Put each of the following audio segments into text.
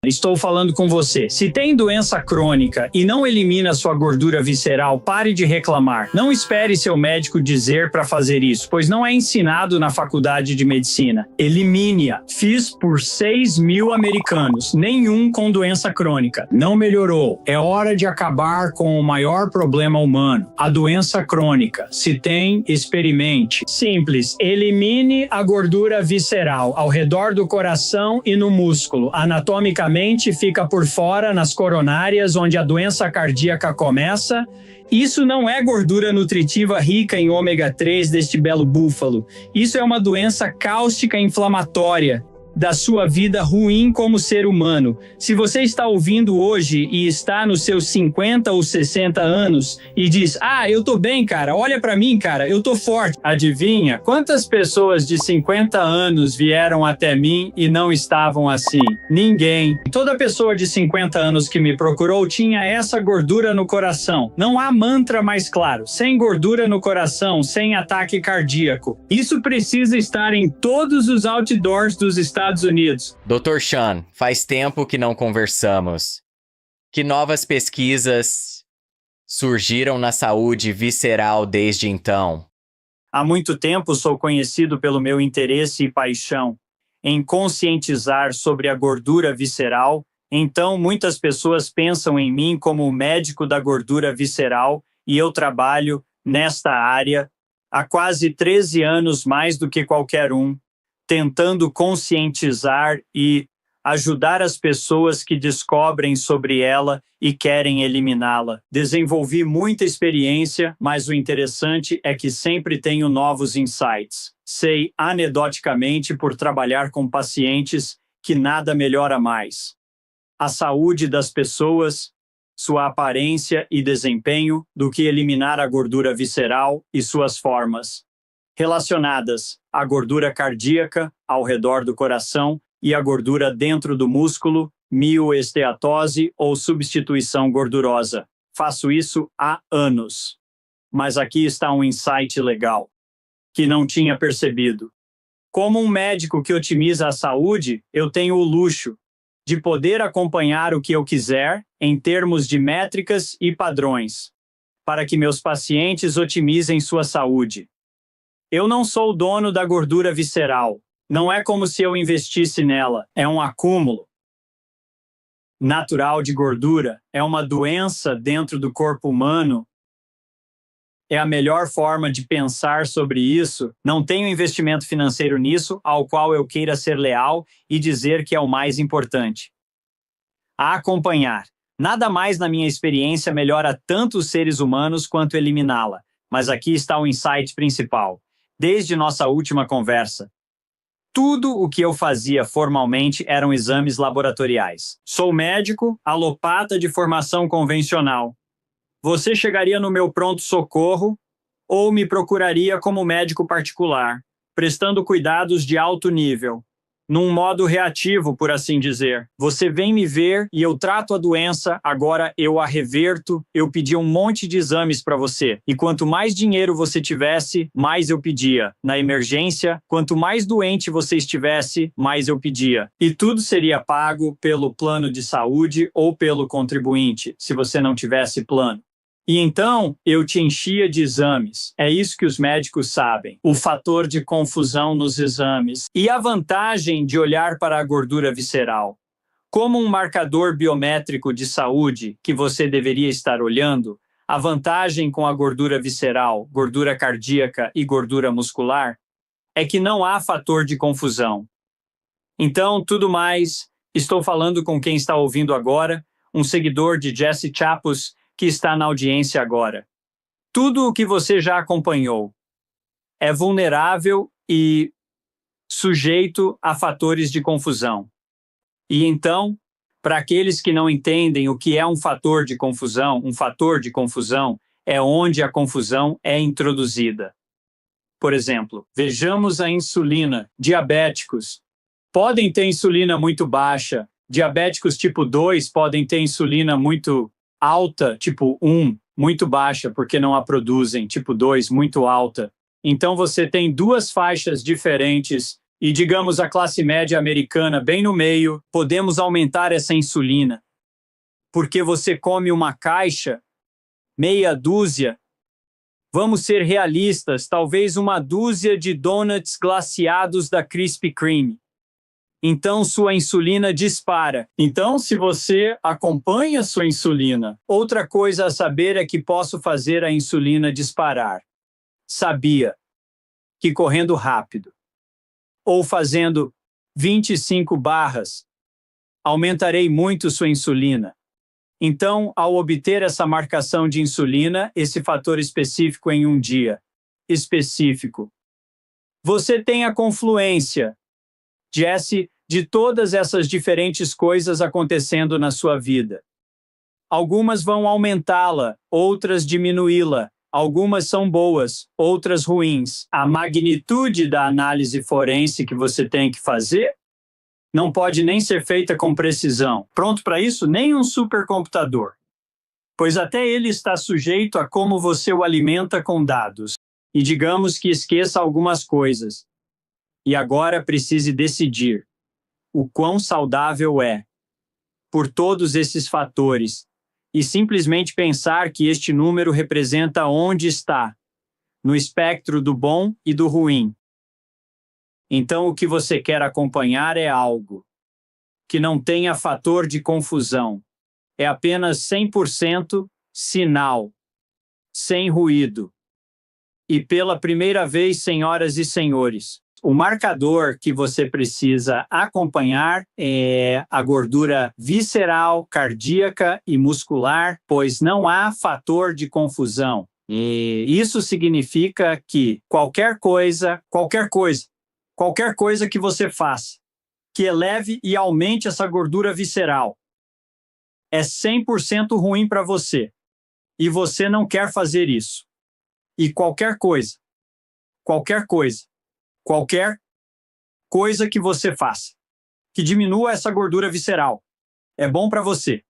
Estou falando com você. Se tem doença crônica e não elimina sua gordura visceral, pare de reclamar. Não espere seu médico dizer para fazer isso, pois não é ensinado na faculdade de medicina. Elimine-a. Fiz por 6.000 americanos, nenhum com doença crônica. Não melhorou. É hora de acabar com o maior problema humano, a doença crônica. Se tem, experimente. Simples. Elimine a gordura visceral ao redor do coração e no músculo. Anatomicamente, fica por fora nas coronárias, onde a doença cardíaca começa. Isso não é gordura nutritiva rica em ômega 3 deste belo búfalo. Isso é uma doença cáustica inflamatória da sua vida ruim como ser humano. Se você está ouvindo hoje e está nos seus 50 ou 60 anos e diz: eu tô bem, cara, olha pra mim, cara, eu tô forte. Adivinha quantas pessoas de 50 anos vieram até mim e não estavam assim? Ninguém. Toda pessoa de 50 anos que me procurou tinha essa gordura no coração. Não há mantra mais claro. Sem gordura no coração, sem ataque cardíaco. Isso precisa estar em todos os outdoors dos Estados Unidos. Dr. Sean, faz tempo que não conversamos. Que novas pesquisas surgiram na saúde visceral desde então? Há muito tempo sou conhecido pelo meu interesse e paixão em conscientizar sobre a gordura visceral, então muitas pessoas pensam em mim como o médico da gordura visceral e eu trabalho nesta área há quase 13 anos mais do que qualquer um, tentando conscientizar e ajudar as pessoas que descobrem sobre ela e querem eliminá-la. Desenvolvi muita experiência, mas o interessante é que sempre tenho novos insights. Sei anedoticamente por trabalhar com pacientes que nada melhora mais a saúde das pessoas, sua aparência e desempenho, do que eliminar a gordura visceral e suas formas relacionadas à gordura cardíaca ao redor do coração e a gordura dentro do músculo, mioesteatose ou substituição gordurosa. Faço isso há anos. Mas aqui está um insight legal, que não tinha percebido. Como um médico que otimiza a saúde, eu tenho o luxo de poder acompanhar o que eu quiser em termos de métricas e padrões, para que meus pacientes otimizem sua saúde. Eu não sou o dono da gordura visceral. Não é como se eu investisse nela. É um acúmulo natural de gordura. É uma doença dentro do corpo humano. É a melhor forma de pensar sobre isso. Não tenho investimento financeiro nisso, ao qual eu queira ser leal e dizer que é o mais importante. A acompanhar. Nada mais na minha experiência melhora tanto os seres humanos quanto eliminá-la. Mas aqui está o insight principal. Desde nossa última conversa, tudo o que eu fazia formalmente eram exames laboratoriais. Sou médico, alopata de formação convencional. Você chegaria no meu pronto-socorro ou me procuraria como médico particular, prestando cuidados de alto nível, num modo reativo, por assim dizer. Você vem me ver e eu trato a doença, agora eu a reverto, eu pedi um monte de exames para você. E quanto mais dinheiro você tivesse, mais eu pedia. Na emergência, quanto mais doente você estivesse, mais eu pedia. E tudo seria pago pelo plano de saúde ou pelo contribuinte, se você não tivesse plano. E então, eu te enchia de exames. É isso que os médicos sabem. O fator de confusão nos exames. E a vantagem de olhar para a gordura visceral. Como um marcador biométrico de saúde que você deveria estar olhando, a vantagem com a gordura visceral, gordura cardíaca e gordura muscular é que não há fator de confusão. Então, tudo mais, estou falando com quem está ouvindo agora, um seguidor de Jesse Chapus, que está na audiência agora. Tudo o que você já acompanhou é vulnerável e sujeito a fatores de confusão. E então, para aqueles que não entendem o que é um fator de confusão é onde a confusão é introduzida. Por exemplo, vejamos a insulina. Diabéticos podem ter insulina muito baixa. Diabéticos tipo 2 podem ter insulina muito alta, tipo 1, muito baixa, porque não a produzem, tipo 2, muito alta. Então você tem duas faixas diferentes e digamos a classe média americana bem no meio, podemos aumentar essa insulina. Porque você come uma caixa, meia dúzia, vamos ser realistas, talvez uma dúzia de donuts glaciados da Krispy Kreme. Então sua insulina dispara. Então, se você acompanha sua insulina, outra coisa a saber é que posso fazer a insulina disparar. Sabia que correndo rápido ou fazendo 25 barras, aumentarei muito sua insulina. Então, ao obter essa marcação de insulina, esse fator específico em um dia específico, você tem a confluência, Jesse, de todas essas diferentes coisas acontecendo na sua vida. Algumas vão aumentá-la, outras diminuí-la. Algumas são boas, outras ruins. A magnitude da análise forense que você tem que fazer não pode nem ser feita com precisão. Pronto para isso? Nem um supercomputador. Pois até ele está sujeito a como você o alimenta com dados. E digamos que esqueça algumas coisas. E agora precise decidir o quão saudável é, por todos esses fatores, e simplesmente pensar que este número representa onde está, no espectro do bom e do ruim. Então o que você quer acompanhar é algo que não tenha fator de confusão. É apenas 100% sinal, sem ruído. E pela primeira vez, senhoras e senhores, o marcador que você precisa acompanhar é a gordura visceral, cardíaca e muscular, pois não há fator de confusão. E isso significa que qualquer coisa que você faça, que eleve e aumente essa gordura visceral, é 100% ruim para você. E você não quer fazer isso. E qualquer coisa que você faça, que diminua essa gordura visceral, é bom para você.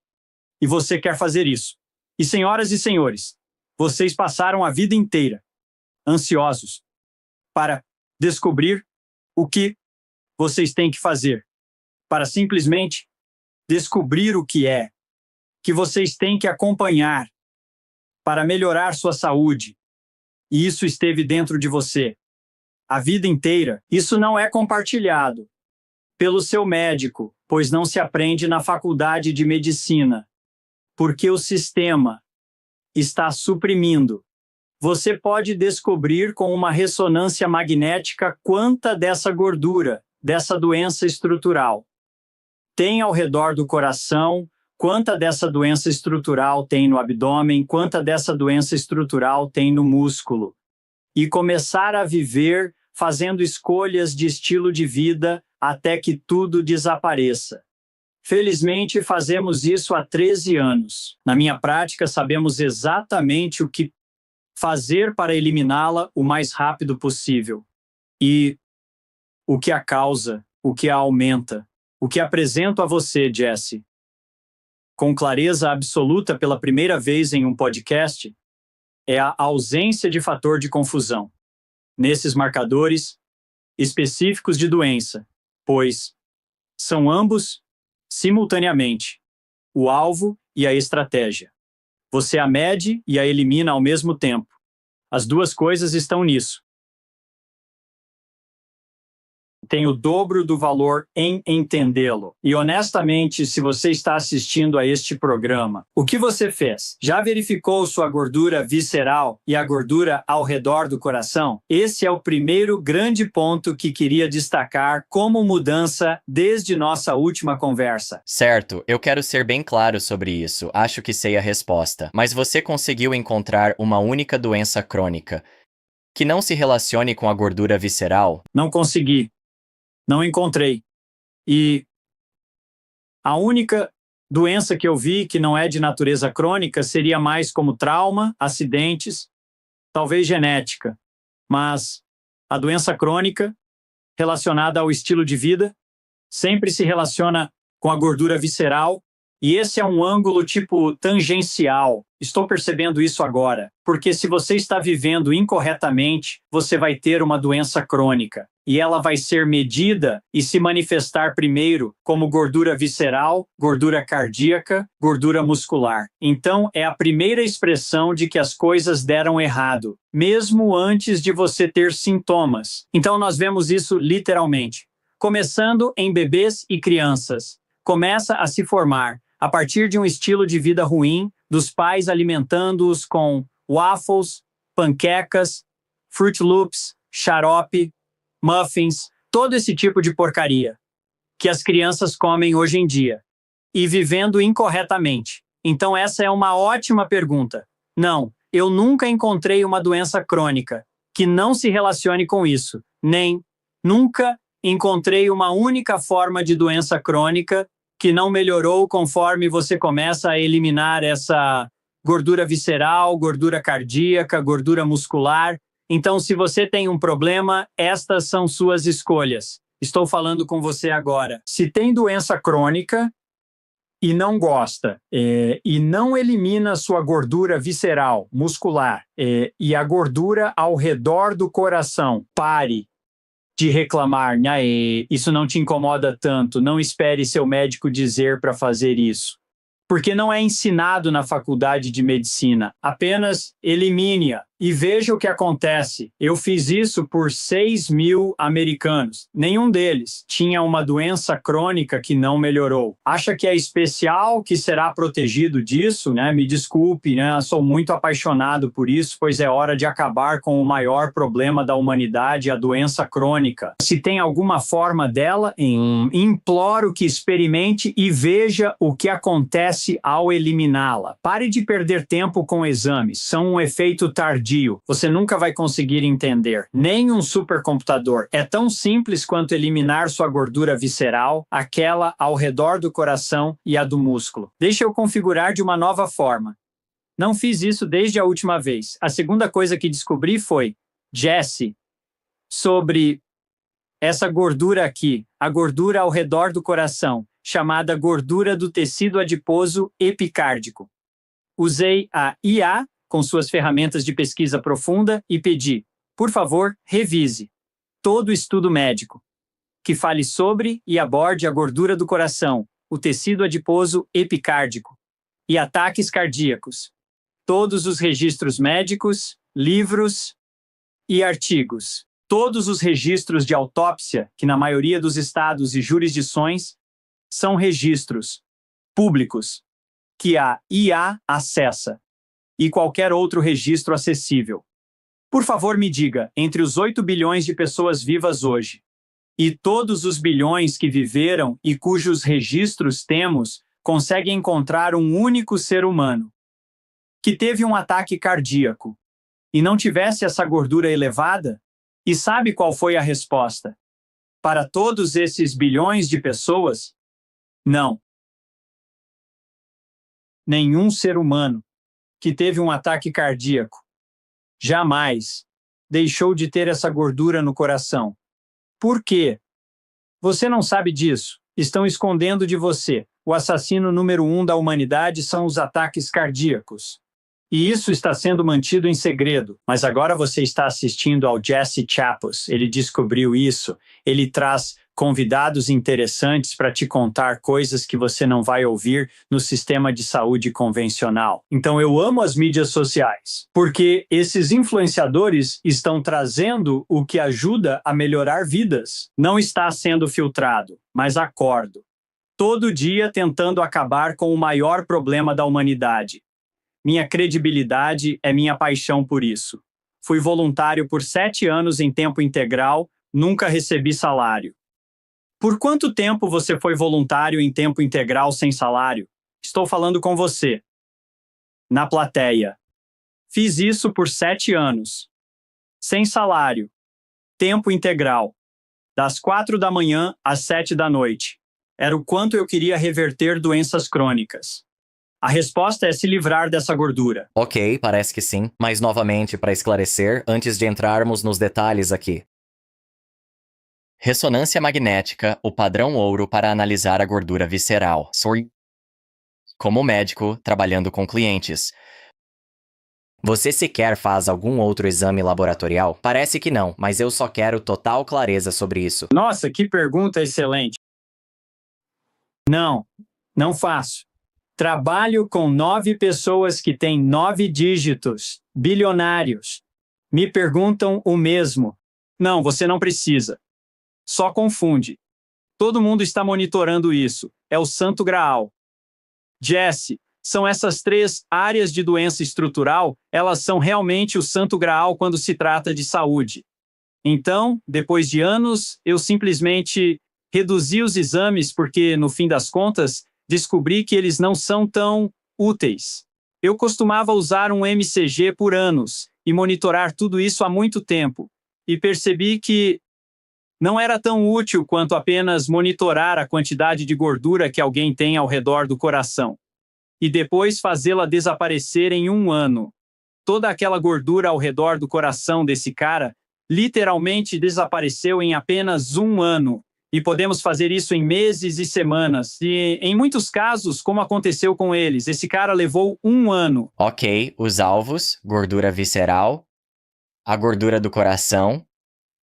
E você quer fazer isso. E senhoras e senhores, vocês passaram a vida inteira ansiosos para descobrir o que vocês têm que fazer, para simplesmente descobrir o que vocês têm que acompanhar para melhorar sua saúde. E isso esteve dentro de você a vida inteira. Isso não é compartilhado pelo seu médico, pois não se aprende na faculdade de medicina, porque o sistema está suprimindo. Você pode descobrir com uma ressonância magnética quanta dessa gordura, dessa doença estrutural, tem ao redor do coração, quanta dessa doença estrutural tem no abdômen, quanta dessa doença estrutural tem no músculo. E começar a viver fazendo escolhas de estilo de vida até que tudo desapareça. Felizmente, fazemos isso há 13 anos. Na minha prática, sabemos exatamente o que fazer para eliminá-la o mais rápido possível. E o que a causa, o que a aumenta, o que apresento a você, Jesse, com clareza absoluta pela primeira vez em um podcast, é a ausência de fator de confusão nesses marcadores específicos de doença, pois são ambos, simultaneamente, o alvo e a estratégia. Você a mede e a elimina ao mesmo tempo. As duas coisas estão nisso. Tem o dobro do valor em entendê-lo. E honestamente, se você está assistindo a este programa, o que você fez? Já verificou sua gordura visceral e a gordura ao redor do coração? Esse é o primeiro grande ponto que queria destacar como mudança desde nossa última conversa. Certo, eu quero ser bem claro sobre isso. Acho que sei a resposta. Mas você conseguiu encontrar uma única doença crônica que não se relacione com a gordura visceral? Não consegui. Não encontrei. E a única doença que eu vi que não é de natureza crônica seria mais como trauma, acidentes, talvez genética. Mas a doença crônica, relacionada ao estilo de vida, sempre se relaciona com a gordura visceral E esse é um ângulo tipo tangencial. Estou percebendo isso agora, porque se você está vivendo incorretamente, você vai ter uma doença crônica. E ela vai ser medida e se manifestar primeiro como gordura visceral, gordura cardíaca, gordura muscular. Então, é a primeira expressão de que as coisas deram errado, mesmo antes de você ter sintomas. Então, nós vemos isso literalmente. Começando em bebês e crianças. Começa a se formar a partir de um estilo de vida ruim, dos pais alimentando-os com waffles, panquecas, Fruit Loops, xarope, muffins, todo esse tipo de porcaria que as crianças comem hoje em dia e vivendo incorretamente. Então essa é uma ótima pergunta. Não, eu nunca encontrei uma doença crônica que não se relacione com isso, nem nunca encontrei uma única forma de doença crônica que não melhorou conforme você começa a eliminar essa gordura visceral, gordura cardíaca, gordura muscular. Então, se você tem um problema, estas são suas escolhas. Estou falando com você agora. Se tem doença crônica e não gosta, e não elimina sua gordura visceral, muscular, e a gordura ao redor do coração, pare de reclamar, isso não te incomoda tanto, não espere seu médico dizer para fazer isso. Porque não é ensinado na faculdade de medicina. Apenas elimine-a e veja o que acontece. Eu fiz isso por 6.000 americanos. Nenhum deles tinha uma doença crônica que não melhorou. Acha que é especial, que será protegido disso, né? Me desculpe, né? Sou muito apaixonado por isso, pois é hora de acabar com o maior problema da humanidade, a doença crônica. Se tem alguma forma dela, imploro que experimente e veja o que acontece ao eliminá-la. Pare de perder tempo com exames, são um efeito tardio. Você nunca vai conseguir entender. Nem um supercomputador. É tão simples quanto eliminar sua gordura visceral, aquela ao redor do coração e a do músculo. Deixa eu configurar de uma nova forma. Não fiz isso desde a última vez. A segunda coisa que descobri foi, Jesse, sobre essa gordura aqui, a gordura ao redor do coração, chamada gordura do tecido adiposo epicárdico. Usei a IA com suas ferramentas de pesquisa profunda e pedi, por favor, revise todo estudo médico que fale sobre e aborde a gordura do coração, o tecido adiposo epicárdico e ataques cardíacos. Todos os registros médicos, livros e artigos. Todos os registros de autópsia, que na maioria dos estados e jurisdições são registros públicos que a IA acessa e qualquer outro registro acessível. Por favor, me diga, entre os 8 bilhões de pessoas vivas hoje e todos os bilhões que viveram e cujos registros temos, consegue encontrar um único ser humano que teve um ataque cardíaco e não tivesse essa gordura elevada? E sabe qual foi a resposta? Para todos esses bilhões de pessoas? Não. Nenhum ser humano que teve um ataque cardíaco jamais deixou de ter essa gordura no coração. Por quê? Você não sabe disso. Estão escondendo de você. O assassino número 1 da humanidade são os ataques cardíacos. E isso está sendo mantido em segredo. Mas agora você está assistindo ao Jesse Chappus. Ele descobriu isso. Ele traz convidados interessantes para te contar coisas que você não vai ouvir no sistema de saúde convencional. Então eu amo as mídias sociais, porque esses influenciadores estão trazendo o que ajuda a melhorar vidas. Não está sendo filtrado, mas acordo. Todo dia tentando acabar com o maior problema da humanidade. Minha credibilidade é minha paixão por isso. Fui voluntário por 7 anos em tempo integral, nunca recebi salário. Por quanto tempo você foi voluntário em tempo integral sem salário? Estou falando com você. Na plateia. Fiz isso por 7 anos. Sem salário. Tempo integral. Das 4 da manhã às 7 da noite. Era o quanto eu queria reverter doenças crônicas. A resposta é se livrar dessa gordura. Ok, parece que sim. Mas novamente, para esclarecer, antes de entrarmos nos detalhes aqui. Ressonância magnética, o padrão ouro para analisar a gordura visceral. como médico trabalhando com clientes. Você sequer faz algum outro exame laboratorial? Parece que não, mas eu só quero total clareza sobre isso. Nossa, que pergunta excelente. Não, não faço. Trabalho com 9 pessoas que têm 9 dígitos, bilionários. Me perguntam o mesmo. Não, você não precisa. Só confunde. Todo mundo está monitorando isso. É o Santo Graal. Jesse, são essas 3 áreas de doença estrutural, elas são realmente o Santo Graal quando se trata de saúde. Então, depois de anos, eu simplesmente reduzi os exames porque, no fim das contas, descobri que eles não são tão úteis. Eu costumava usar um MCG por anos e monitorar tudo isso há muito tempo, e percebi que não era tão útil quanto apenas monitorar a quantidade de gordura que alguém tem ao redor do coração, e depois fazê-la desaparecer em 1 ano. Toda aquela gordura ao redor do coração desse cara literalmente desapareceu em apenas 1 ano. E podemos fazer isso em meses e semanas. E, em muitos casos, como aconteceu com eles, esse cara levou 1 ano. Ok, os alvos, gordura visceral, a gordura do coração,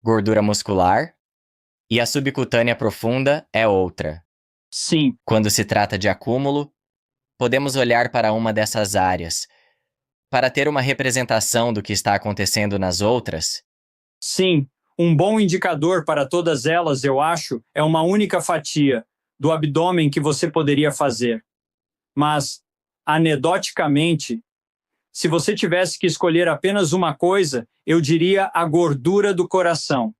gordura muscular, e a subcutânea profunda é outra. Sim, Quando se trata de acúmulo, podemos olhar para uma dessas áreas. Para ter uma representação do que está acontecendo nas outras, sim. Um bom indicador para todas elas, eu acho, é uma única fatia do abdômen que você poderia fazer. Mas, anedoticamente, se você tivesse que escolher apenas uma coisa, eu diria a gordura do coração.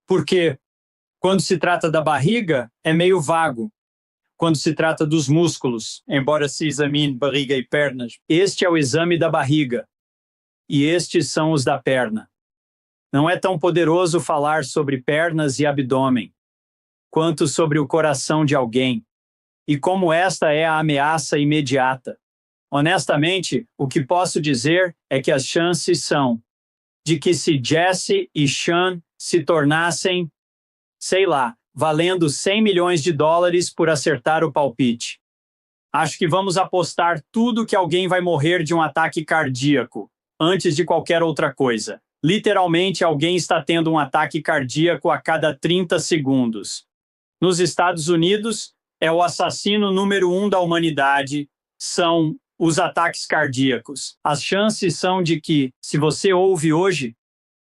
Porque, quando se trata da barriga, é meio vago. Quando se trata dos músculos, embora se examine barriga e pernas, este é o exame da barriga. E estes são os da perna. Não é tão poderoso falar sobre pernas e abdômen, quanto sobre o coração de alguém, e como esta é a ameaça imediata. Honestamente, o que posso dizer é que as chances são de que se Jesse e Sean se tornassem, sei lá, valendo 100 milhões de dólares por acertar o palpite. Acho que vamos apostar tudo que alguém vai morrer de um ataque cardíaco, antes de qualquer outra coisa. Literalmente, alguém está tendo um ataque cardíaco a cada 30 segundos. Nos Estados Unidos, é o assassino número 1 da humanidade, são os ataques cardíacos. As chances são de que, se você ouve hoje,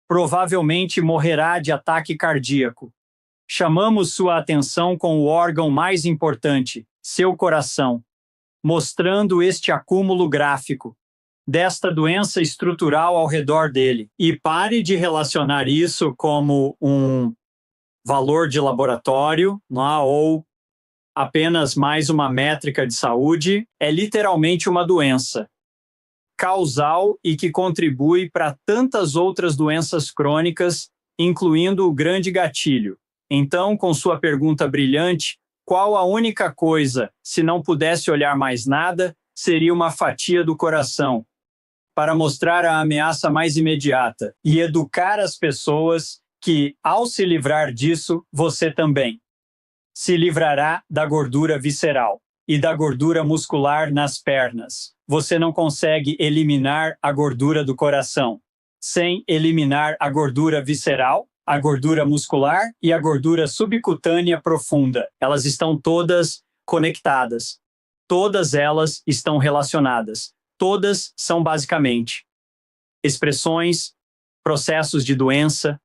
provavelmente morrerá de ataque cardíaco. Chamamos sua atenção com o órgão mais importante, seu coração, mostrando este acúmulo gráfico desta doença estrutural ao redor dele. E pare de relacionar isso como um valor de laboratório, ou apenas mais uma métrica de saúde. É literalmente uma doença causal e que contribui para tantas outras doenças crônicas, incluindo o grande gatilho. Então, com sua pergunta brilhante, qual a única coisa, se não pudesse olhar mais nada, seria uma fatia do coração, para mostrar a ameaça mais imediata e educar as pessoas que, ao se livrar disso, você também se livrará da gordura visceral e da gordura muscular nas pernas. Você não consegue eliminar a gordura do coração sem eliminar a gordura visceral, a gordura muscular e a gordura subcutânea profunda. Elas estão todas conectadas. Todas elas estão relacionadas. Todas são basicamente expressões, processos de doença,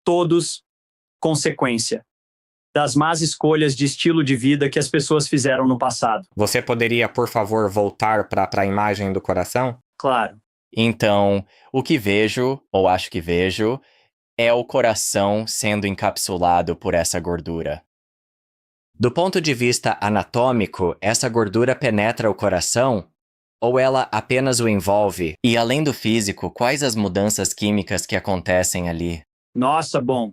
todos consequência das más escolhas de estilo de vida que as pessoas fizeram no passado. Você poderia, por favor, voltar para a imagem do coração? Claro. então, o que vejo, ou acho que vejo, é o coração sendo encapsulado por essa gordura. Do ponto de vista anatômico, essa gordura penetra o coração? Ou ela apenas o envolve? E além do físico, quais as mudanças químicas que acontecem ali? Nossa, bom.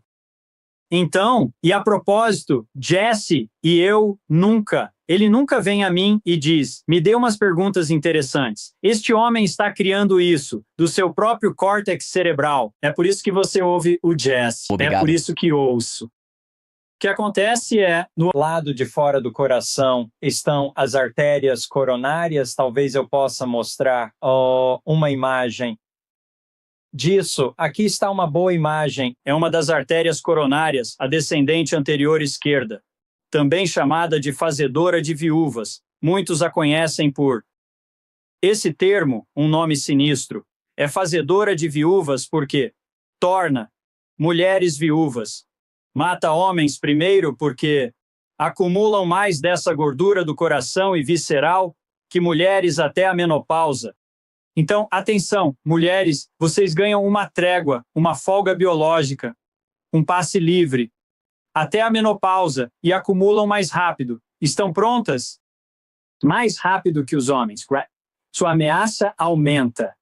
Então, e a propósito, Jesse e eu nunca, ele nunca vem a mim e diz, me dê umas perguntas interessantes. Este homem está criando isso, do seu próprio córtex cerebral. É por isso que você ouve o Jesse. Obrigado. É por isso que ouço. O que acontece é, no lado de fora do coração estão as artérias coronárias. Talvez eu possa mostrar uma imagem disso. Aqui está uma boa imagem. É uma das artérias coronárias, a descendente anterior esquerda, também chamada de fazedora de viúvas. Muitos a conhecem por esse termo, um nome sinistro. É fazedora de viúvas porque torna mulheres viúvas. Mata homens primeiro porque acumulam mais dessa gordura do coração e visceral que mulheres até a menopausa. Então, atenção, mulheres, vocês ganham uma trégua, uma folga biológica, um passe livre, até a menopausa e acumulam mais rápido. Estão prontas? Mais rápido que os homens. Sua ameaça aumenta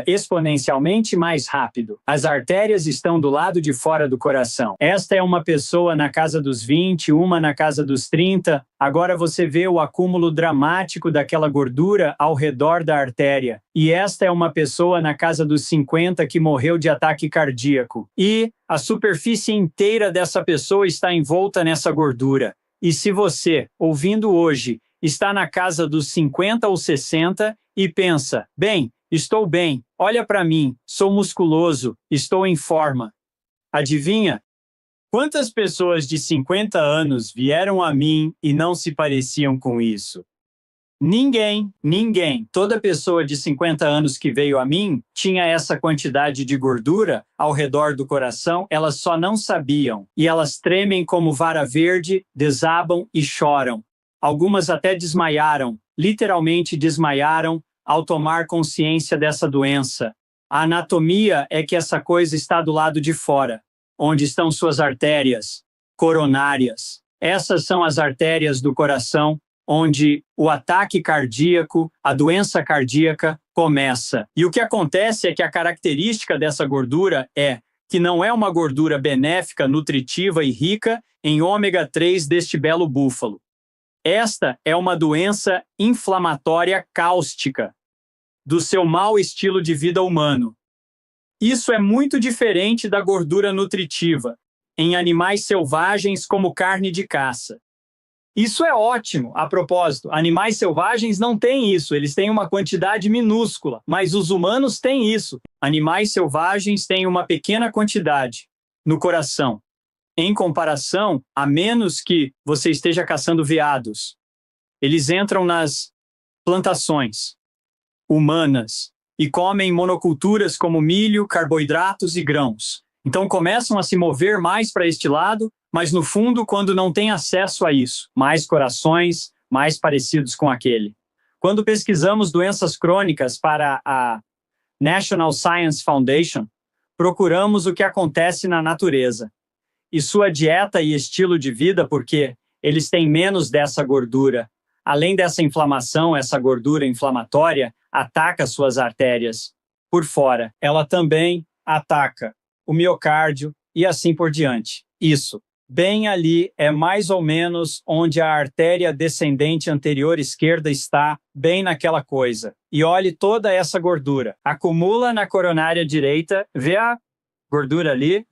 exponencialmente mais rápido. As artérias estão do lado de fora do coração. Esta é uma pessoa na casa dos 20, uma na casa dos 30. Agora você vê o acúmulo dramático daquela gordura ao redor da artéria. E esta é uma pessoa na casa dos 50 que morreu de ataque cardíaco. E a superfície inteira dessa pessoa está envolta nessa gordura. E se você, ouvindo hoje, está na casa dos 50 ou 60 e pensa, bem, estou bem, olha para mim, sou musculoso, estou em forma. Adivinha? Quantas pessoas de 50 anos vieram a mim e não se pareciam com isso? Ninguém. Toda pessoa de 50 anos que veio a mim tinha essa quantidade de gordura ao redor do coração, elas só não sabiam. E elas tremem como vara verde, desabam e choram. Algumas até desmaiaram, literalmente desmaiaram, ao tomar consciência dessa doença. A anatomia é que essa coisa está do lado de fora, onde estão suas artérias coronárias. Essas são as artérias do coração, onde o ataque cardíaco, a doença cardíaca começa. E o que acontece é que a característica dessa gordura é que não é uma gordura benéfica, nutritiva e rica em ômega 3 deste belo búfalo. Esta é uma doença inflamatória cáustica do seu mau estilo de vida humano. Isso é muito diferente da gordura nutritiva em animais selvagens como carne de caça. Isso é ótimo. A propósito, animais selvagens não têm isso, eles têm uma quantidade minúscula, mas os humanos têm isso. Animais selvagens têm uma pequena quantidade no coração. Em comparação, a menos que você esteja caçando veados, eles entram nas plantações humanas e comem monoculturas como milho, carboidratos e grãos. Então começam a se mover mais para este lado, mas no fundo, quando não têm acesso a isso, mais corações, mais parecidos com aquele. Quando pesquisamos doenças crônicas para a National Science Foundation, procuramos o que acontece na natureza e sua dieta e estilo de vida, porque eles têm menos dessa gordura. Além dessa inflamação, essa gordura inflamatória ataca suas artérias por fora. Ela também ataca o miocárdio e assim por diante. Isso, bem ali, é mais ou menos onde a artéria descendente anterior esquerda está, bem naquela coisa. E olhe toda essa gordura. Acumula na coronária direita, vê a gordura ali,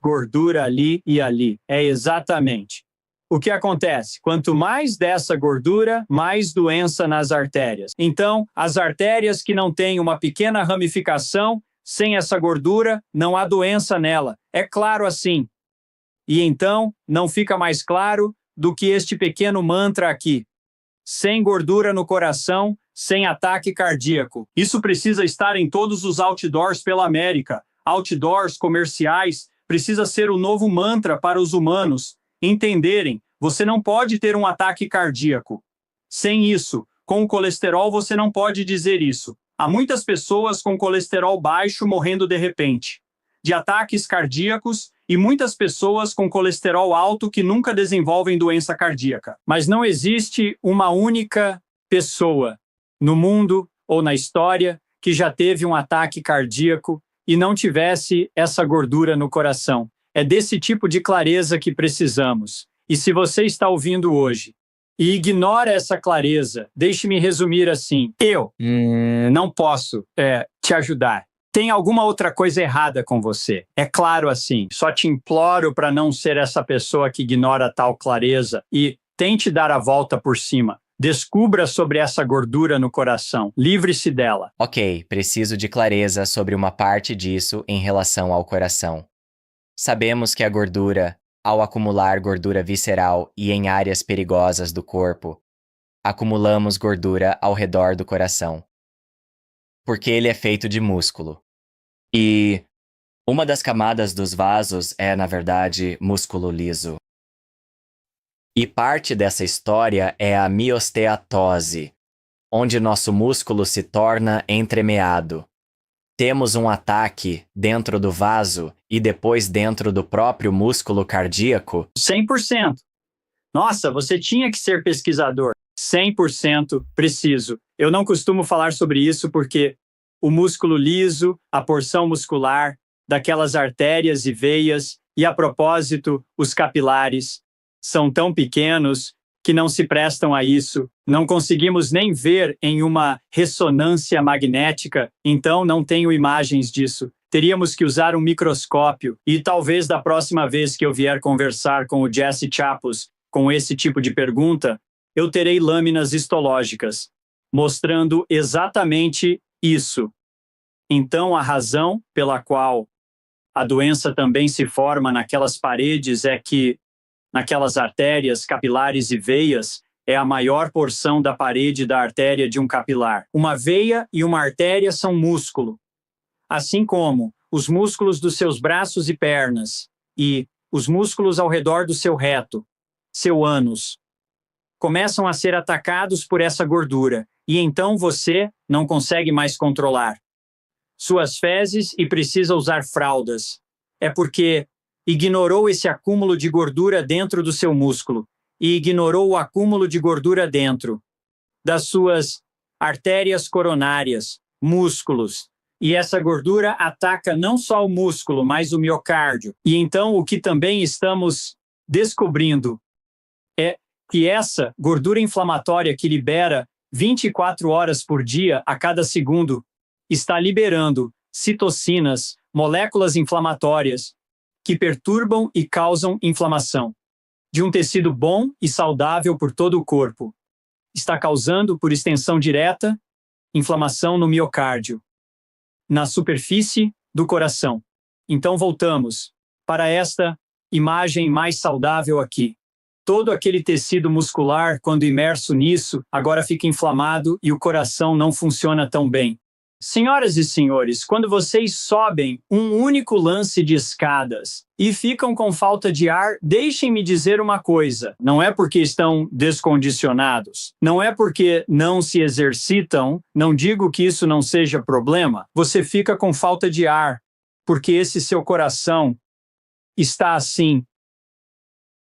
gordura ali e ali. É exatamente o que acontece. Quanto mais dessa gordura, mais doença nas artérias. Então, as artérias que não têm uma pequena ramificação, sem essa gordura, não há doença nela. É claro assim. E então, não fica mais claro do que este pequeno mantra aqui. Sem gordura no coração, sem ataque cardíaco. Isso precisa estar em todos os outdoors pela América. Outdoors comerciais, precisa ser o novo mantra para os humanos entenderem. Você não pode ter um ataque cardíaco. Sem isso, com o colesterol você não pode dizer isso. Há muitas pessoas com colesterol baixo morrendo de repente, de ataques cardíacos, e muitas pessoas com colesterol alto que nunca desenvolvem doença cardíaca. Mas não existe uma única pessoa no mundo ou na história que já teve um ataque cardíaco e não tivesse essa gordura no coração. É desse tipo de clareza que precisamos. E se você está ouvindo hoje e ignora essa clareza, deixe-me resumir assim. Eu não posso te ajudar. Tem alguma outra coisa errada com você. É claro assim. Só te imploro para não ser essa pessoa que ignora tal clareza e tente dar a volta por cima. Descubra sobre essa gordura no coração. Livre-se dela. Ok, preciso de clareza sobre uma parte disso em relação ao coração. Sabemos que a gordura, ao acumular gordura visceral e em áreas perigosas do corpo, acumulamos gordura ao redor do coração. Porque ele é feito de músculo. E uma das camadas dos vasos é, na verdade, músculo liso. E parte dessa história é a miosteatose, onde nosso músculo se torna entremeado. Temos um ataque dentro do vaso e depois dentro do próprio músculo cardíaco. 100%. Nossa, você tinha que ser pesquisador. 100% preciso. Eu não costumo falar sobre isso porque o músculo liso, a porção muscular, daquelas artérias e veias, e a propósito, os capilares, são tão pequenos que não se prestam a isso. Não conseguimos nem ver em uma ressonância magnética, então não tenho imagens disso. Teríamos que usar um microscópio e talvez da próxima vez que eu vier conversar com o Jesse Chapus com esse tipo de pergunta, eu terei lâminas histológicas, mostrando exatamente isso. Então, a razão pela qual a doença também se forma naquelas paredes é que, naquelas artérias, capilares e veias, é a maior porção da parede da artéria de um capilar. Uma veia e uma artéria são músculo, assim como os músculos dos seus braços e pernas e os músculos ao redor do seu reto, seu ânus, começam a ser atacados por essa gordura e então você não consegue mais controlar suas fezes e precisa usar fraldas. É porque ignorou esse acúmulo de gordura dentro do seu músculo e ignorou o acúmulo de gordura dentro das suas artérias coronárias, músculos. E essa gordura ataca não só o músculo, mas o miocárdio. E então o que também estamos descobrindo é que essa gordura inflamatória que libera 24 horas por dia a cada segundo está liberando citocinas, moléculas inflamatórias, que perturbam e causam inflamação de um tecido bom e saudável por todo o corpo. Está causando, por extensão direta, inflamação no miocárdio, na superfície do coração. Então voltamos para esta imagem mais saudável aqui. Todo aquele tecido muscular, quando imerso nisso, agora fica inflamado e o coração não funciona tão bem. Senhoras e senhores, quando vocês sobem um único lance de escadas e ficam com falta de ar, deixem-me dizer uma coisa. Não é porque estão descondicionados, não é porque não se exercitam, não digo que isso não seja problema. Você fica com falta de ar, porque esse seu coração está assim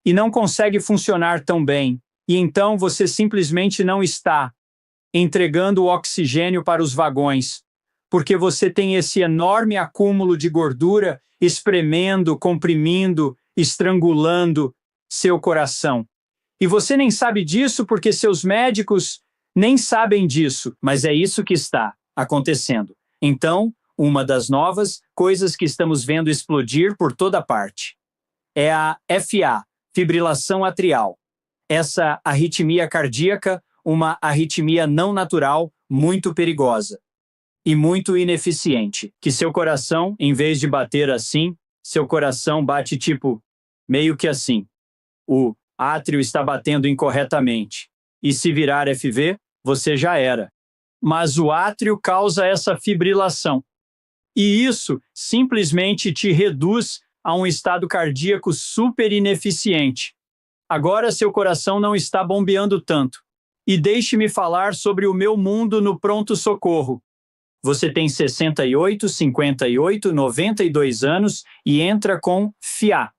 e não consegue funcionar tão bem. E então você simplesmente não está entregando o oxigênio para os vagões, porque você tem esse enorme acúmulo de gordura espremendo, comprimindo, estrangulando seu coração. E você nem sabe disso porque seus médicos nem sabem disso, mas é isso que está acontecendo. Então, uma das novas coisas que estamos vendo explodir por toda parte é a FA, fibrilação atrial. Essa arritmia cardíaca, uma arritmia não natural, muito perigosa e muito ineficiente, que seu coração, em vez de bater assim, seu coração bate tipo, meio que assim. O átrio está batendo incorretamente. E se virar FV, você já era. Mas o átrio causa essa fibrilação. E isso simplesmente te reduz a um estado cardíaco super ineficiente. Agora seu coração não está bombeando tanto. E deixe-me falar sobre o meu mundo no pronto-socorro. Você tem 68, 58, 92 anos e entra com FA.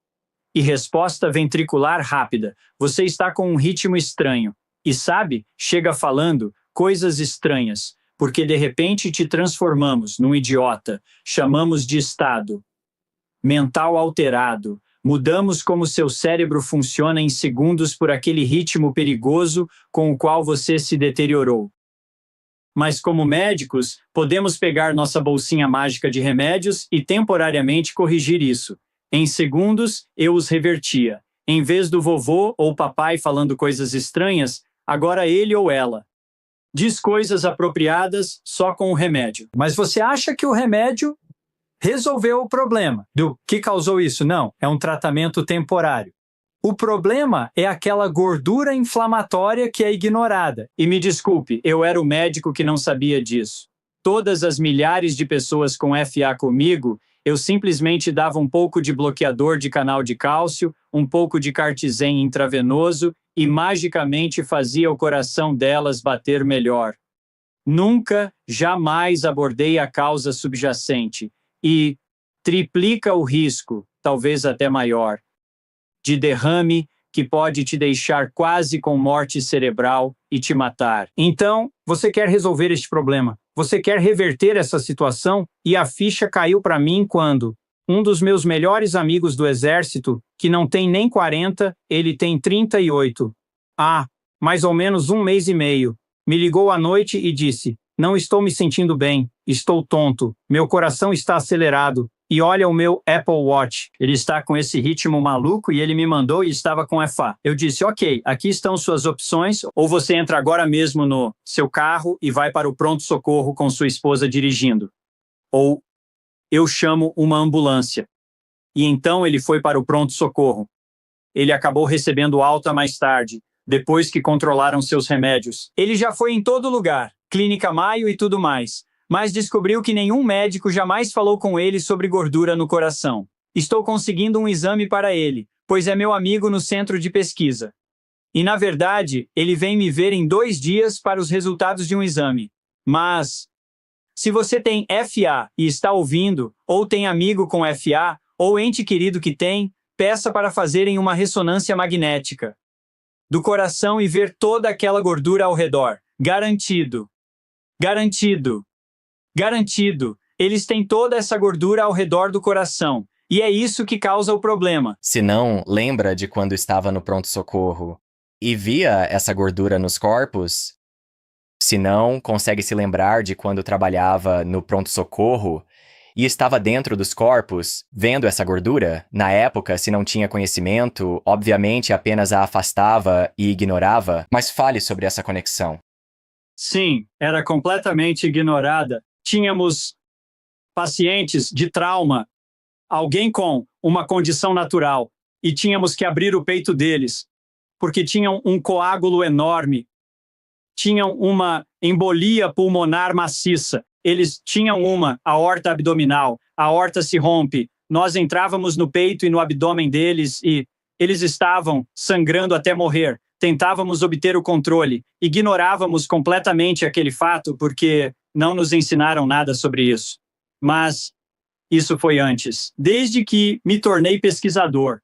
E resposta ventricular rápida. Você está com um ritmo estranho. E sabe, chega falando coisas estranhas, porque de repente te transformamos num idiota. Chamamos de estado mental alterado. Mudamos como seu cérebro funciona em segundos por aquele ritmo perigoso com o qual você se deteriorou. Mas como médicos, podemos pegar nossa bolsinha mágica de remédios e temporariamente corrigir isso. Em segundos, eu os revertia. Em vez do vovô ou papai falando coisas estranhas, agora ele ou ela diz coisas apropriadas só com o remédio. Mas você acha que o remédio resolveu o problema do que causou isso? Não, é um tratamento temporário. O problema é aquela gordura inflamatória que é ignorada. E me desculpe, eu era o médico que não sabia disso. Todas as milhares de pessoas com FA comigo, eu simplesmente dava um pouco de bloqueador de canal de cálcio, um pouco de Cartizem intravenoso e magicamente fazia o coração delas bater melhor. Nunca, jamais abordei a causa subjacente e triplica o risco, talvez até maior, de derrame que pode te deixar quase com morte cerebral e te matar. Então, você quer resolver este problema. Você quer reverter essa situação e a ficha caiu para mim quando um dos meus melhores amigos do exército, que não tem nem 40, ele tem 38. Mais ou menos um mês e meio. Me ligou à noite e disse: não estou me sentindo bem, estou tonto, meu coração está acelerado. E olha o meu Apple Watch. Ele está com esse ritmo maluco e ele me mandou e estava com FA. Eu disse, ok, aqui estão suas opções, ou você entra agora mesmo no seu carro e vai para o pronto-socorro com sua esposa dirigindo. Ou eu chamo uma ambulância. E então ele foi para o pronto-socorro. Ele acabou recebendo alta mais tarde, depois que controlaram seus remédios. Ele já foi em todo lugar, Clínica Maio e tudo mais. Mas descobriu que nenhum médico jamais falou com ele sobre gordura no coração. Estou conseguindo um exame para ele, pois é meu amigo no centro de pesquisa. E na verdade, ele vem me ver em 2 dias para os resultados de um exame. Mas, se você tem FA e está ouvindo, ou tem amigo com FA, ou ente querido que tem, peça para fazerem uma ressonância magnética do coração e ver toda aquela gordura ao redor. Garantido. Garantido. Garantido, eles têm toda essa gordura ao redor do coração, e é isso que causa o problema. Se não, lembra de quando estava no pronto-socorro e via essa gordura nos corpos? Se não, consegue se lembrar de quando trabalhava no pronto-socorro e estava dentro dos corpos, vendo essa gordura? Na época, se não tinha conhecimento, obviamente apenas a afastava e ignorava, mas fale sobre essa conexão. Sim, era completamente ignorada. Tínhamos pacientes de trauma, alguém com uma condição natural, e tínhamos que abrir o peito deles, porque tinham um coágulo enorme, tinham uma embolia pulmonar maciça, eles tinham uma aorta abdominal, a aorta se rompe, nós entrávamos no peito e no abdômen deles e eles estavam sangrando até morrer. Tentávamos obter o controle, ignorávamos completamente aquele fato porque não nos ensinaram nada sobre isso. Mas isso foi antes, desde que me tornei pesquisador.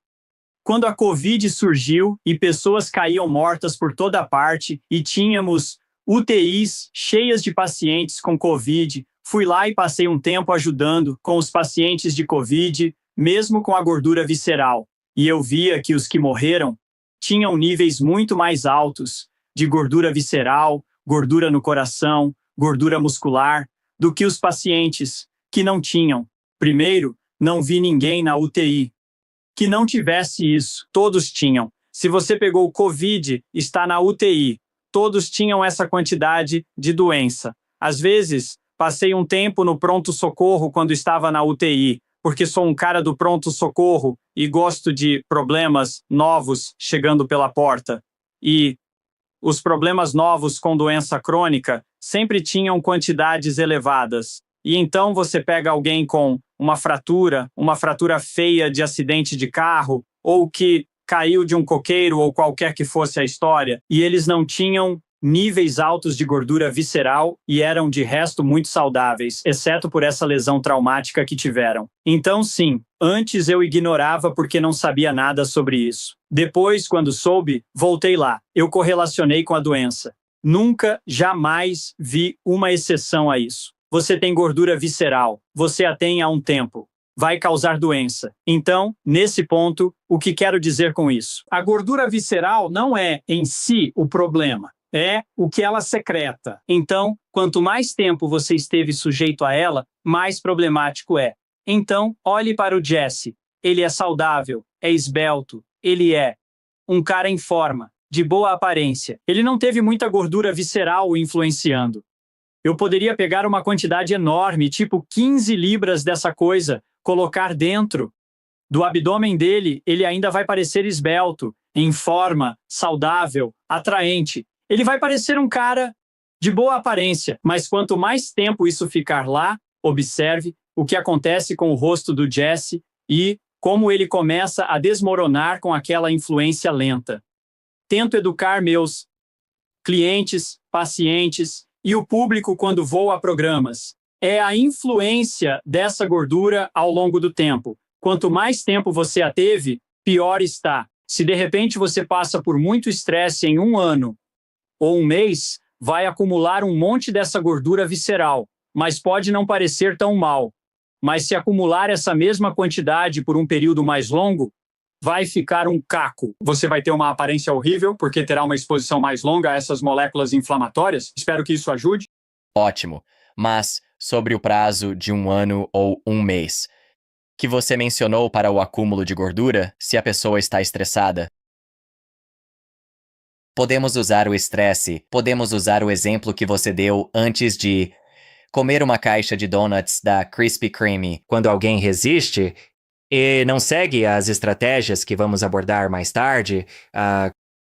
Quando a Covid surgiu e pessoas caíam mortas por toda parte e tínhamos UTIs cheias de pacientes com Covid, fui lá e passei um tempo ajudando com os pacientes de Covid, mesmo com a gordura visceral. E eu via que os que morreram tinham níveis muito mais altos de gordura visceral, gordura no coração, gordura muscular, do que os pacientes que não tinham. Primeiro, não vi ninguém na UTI que não tivesse isso. Todos tinham. Se você pegou Covid, está na UTI. Todos tinham essa quantidade de doença. Às vezes, passei um tempo no pronto-socorro quando estava na UTI, porque sou um cara do pronto-socorro e gosto de problemas novos chegando pela porta. E os problemas novos com doença crônica sempre tinham quantidades elevadas. E então você pega alguém com uma fratura feia de acidente de carro, ou que caiu de um coqueiro ou qualquer que fosse a história, e eles não tinham níveis altos de gordura visceral e eram de resto muito saudáveis, exceto por essa lesão traumática que tiveram. Então sim, antes eu ignorava porque não sabia nada sobre isso. Depois, quando soube, voltei lá. Eu correlacionei com a doença. Nunca, jamais vi uma exceção a isso. Você tem gordura visceral, você a tem há um tempo. Vai causar doença. Então, nesse ponto, o que quero dizer com isso? A gordura visceral não é, em si, o problema. é o que ela secreta. Então, quanto mais tempo você esteve sujeito a ela, mais problemático é. Então, olhe para o Jesse. Ele é saudável, é esbelto, ele é um cara em forma, de boa aparência. Ele não teve muita gordura visceral o influenciando. Eu poderia pegar uma quantidade enorme, tipo 15 libras dessa coisa, colocar dentro do abdômen dele, ele ainda vai parecer esbelto, em forma, saudável, atraente. Ele vai parecer um cara de boa aparência, mas quanto mais tempo isso ficar lá, observe o que acontece com o rosto do Jesse e como ele começa a desmoronar com aquela influência lenta. Tento educar meus clientes, pacientes e o público quando vou a programas. É a influência dessa gordura ao longo do tempo. Quanto mais tempo você a teve, pior está. Se de repente você passa por muito estresse em um ano ou um mês, vai acumular um monte dessa gordura visceral, mas pode não parecer tão mal. Mas se acumular essa mesma quantidade por um período mais longo, vai ficar um caco. Você vai ter uma aparência horrível, porque terá uma exposição mais longa a essas moléculas inflamatórias. Espero que isso ajude. Ótimo. Mas sobre o prazo de um ano ou um mês, que você mencionou para o acúmulo de gordura, se a pessoa está estressada. Podemos usar o estresse, podemos usar o exemplo que você deu antes de comer uma caixa de donuts da Krispy Kreme. Quando alguém resiste e não segue as estratégias que vamos abordar mais tarde,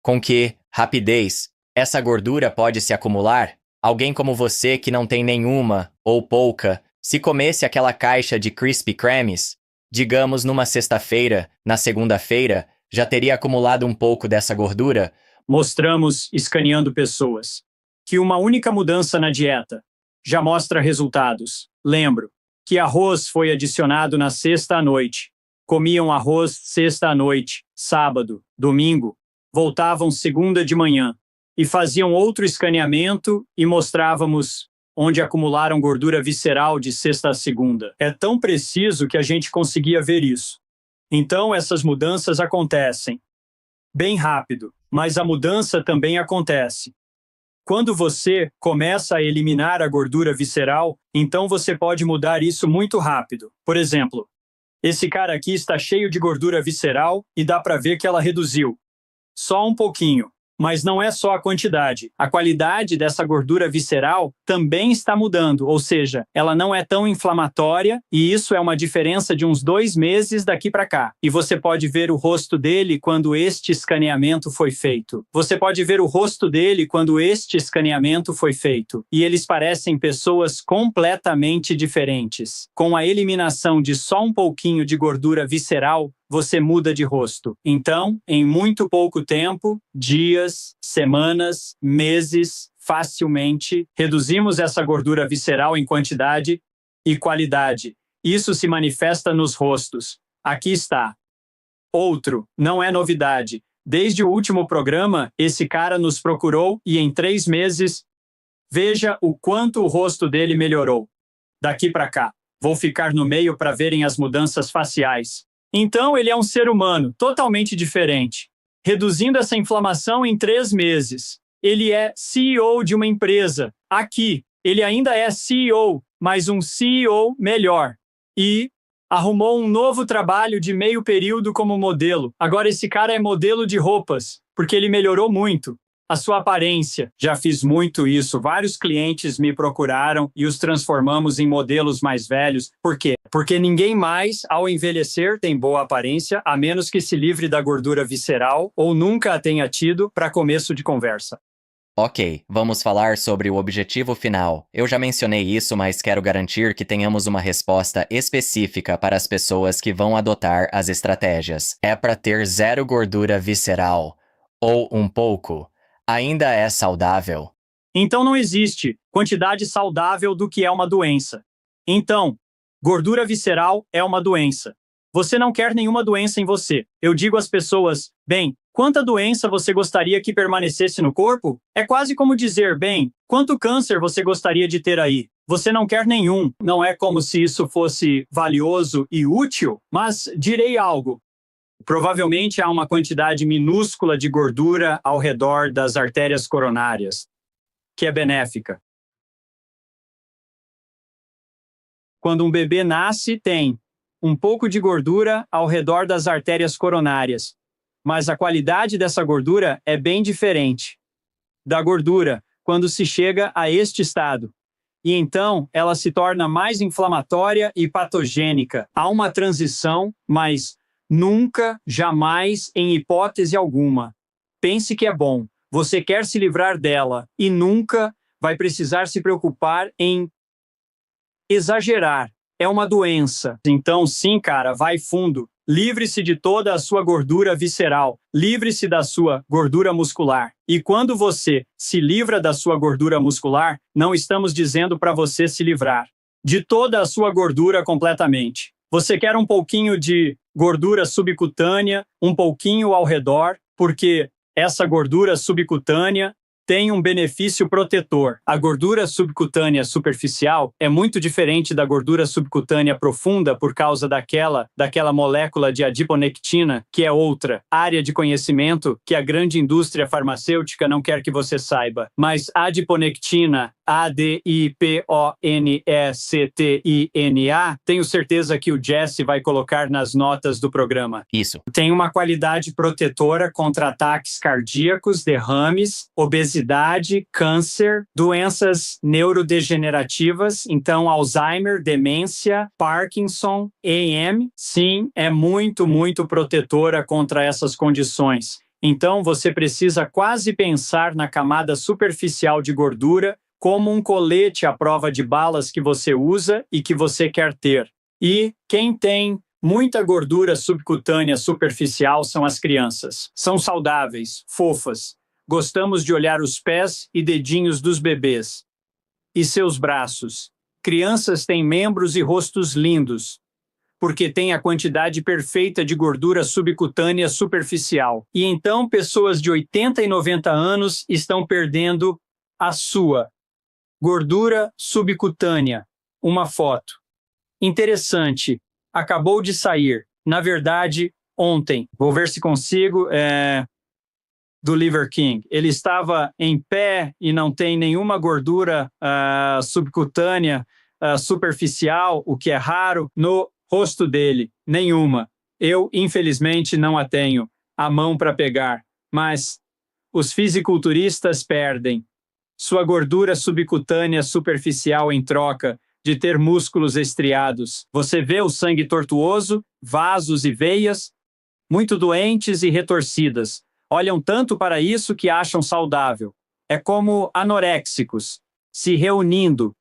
com que rapidez essa gordura pode se acumular? Alguém como você que não tem nenhuma ou pouca, se comesse aquela caixa de Krispy Kremes, digamos numa sexta-feira, na segunda-feira, já teria acumulado um pouco dessa gordura? Mostramos, escaneando pessoas, que uma única mudança na dieta já mostra resultados. Lembro que arroz foi adicionado na sexta à noite. Comiam arroz sexta à noite, sábado, domingo, voltavam segunda de manhã e faziam outro escaneamento e mostrávamos onde acumularam gordura visceral de sexta a segunda. É tão preciso que a gente conseguia ver isso. Então essas mudanças acontecem bem rápido, mas a mudança também acontece. Quando você começa a eliminar a gordura visceral, então você pode mudar isso muito rápido. Por exemplo, esse cara aqui está cheio de gordura visceral e dá para ver que ela reduziu. Só um pouquinho. Mas não é só a quantidade. A qualidade dessa gordura visceral também está mudando, ou seja, ela não é tão inflamatória e isso é uma diferença de uns 2 meses daqui para cá. E você pode ver o rosto dele quando este escaneamento foi feito. Você pode ver o rosto dele quando este escaneamento foi feito. E eles parecem pessoas completamente diferentes. Com a eliminação de só um pouquinho de gordura visceral, você muda de rosto. Então, em muito pouco tempo, dias, semanas, meses, facilmente, reduzimos essa gordura visceral em quantidade e qualidade. Isso se manifesta nos rostos. Aqui está. Outro, não é novidade. Desde o último programa, esse cara nos procurou e em 3 meses, veja o quanto o rosto dele melhorou. Daqui para cá, vou ficar no meio para verem as mudanças faciais. Então, ele é um ser humano, totalmente diferente, reduzindo essa inflamação em 3 meses. Ele é CEO de uma empresa. Aqui, ele ainda é CEO, mas um CEO melhor. E arrumou um novo trabalho de meio período como modelo. Agora esse cara é modelo de roupas, porque ele melhorou muito a sua aparência. Já fiz muito isso. Vários clientes me procuraram e os transformamos em modelos mais velhos. Por quê? Porque ninguém mais, ao envelhecer, tem boa aparência, a menos que se livre da gordura visceral ou nunca a tenha tido, para começo de conversa. Ok, vamos falar sobre o objetivo final. Eu já mencionei isso, mas quero garantir que tenhamos uma resposta específica para as pessoas que vão adotar as estratégias. É para ter 0 gordura visceral, ou um pouco. Ainda é saudável. Então não existe quantidade saudável do que é uma doença. Então, gordura visceral é uma doença. Você não quer nenhuma doença em você. Eu digo às pessoas, bem, quanta doença você gostaria que permanecesse no corpo? É quase como dizer, bem, quanto câncer você gostaria de ter aí? Você não quer nenhum. Não é como se isso fosse valioso e útil, mas direi algo. Provavelmente há uma quantidade minúscula de gordura ao redor das artérias coronárias, que é benéfica. Quando um bebê nasce, tem um pouco de gordura ao redor das artérias coronárias, mas a qualidade dessa gordura é bem diferente da gordura quando se chega a este estado. E então ela se torna mais inflamatória e patogênica. Há uma transição, mas nunca, jamais, em hipótese alguma. Pense que é bom. Você quer se livrar dela e nunca vai precisar se preocupar em exagerar. É uma doença. Então, sim, cara, vai fundo. Livre-se de toda a sua gordura visceral. Livre-se da sua gordura muscular. E quando você se livra da sua gordura muscular, não estamos dizendo para você se livrar de toda a sua gordura completamente. Você quer um pouquinho de gordura subcutânea, um pouquinho ao redor, porque essa gordura subcutânea tem um benefício protetor. A gordura subcutânea superficial é muito diferente da gordura subcutânea profunda por causa daquela molécula de adiponectina, que é outra área de conhecimento que a grande indústria farmacêutica não quer que você saiba. Mas adiponectina, ADIPONECTINA, tenho certeza que o Jesse vai colocar nas notas do programa. Isso. Tem uma qualidade protetora contra ataques cardíacos, derrames, obesidade, câncer, doenças neurodegenerativas, então Alzheimer, demência, Parkinson, AM. Sim, é muito, muito protetora contra essas condições. Então você precisa quase pensar na camada superficial de gordura como um colete à prova de balas que você usa e que você quer ter. E quem tem muita gordura subcutânea superficial são as crianças. São saudáveis, fofas. Gostamos de olhar os pés e dedinhos dos bebês. E seus braços. Crianças têm membros e rostos lindos, porque têm a quantidade perfeita de gordura subcutânea superficial. E então pessoas de 80 e 90 anos estão perdendo a sua gordura subcutânea. Uma foto. Interessante. Acabou de sair. Na verdade, ontem. Vou ver se consigo. Do Liver King. Ele estava em pé e não tem nenhuma gordura subcutânea superficial, o que é raro, no rosto dele. Nenhuma. Eu, infelizmente, não a tenho à mão para pegar. Mas os fisiculturistas perdem sua gordura subcutânea superficial em troca de ter músculos estriados. Você vê o sangue tortuoso, vasos e veias, muito doentes e retorcidas. Olham tanto para isso que acham saudável. É como anoréxicos, se reunindo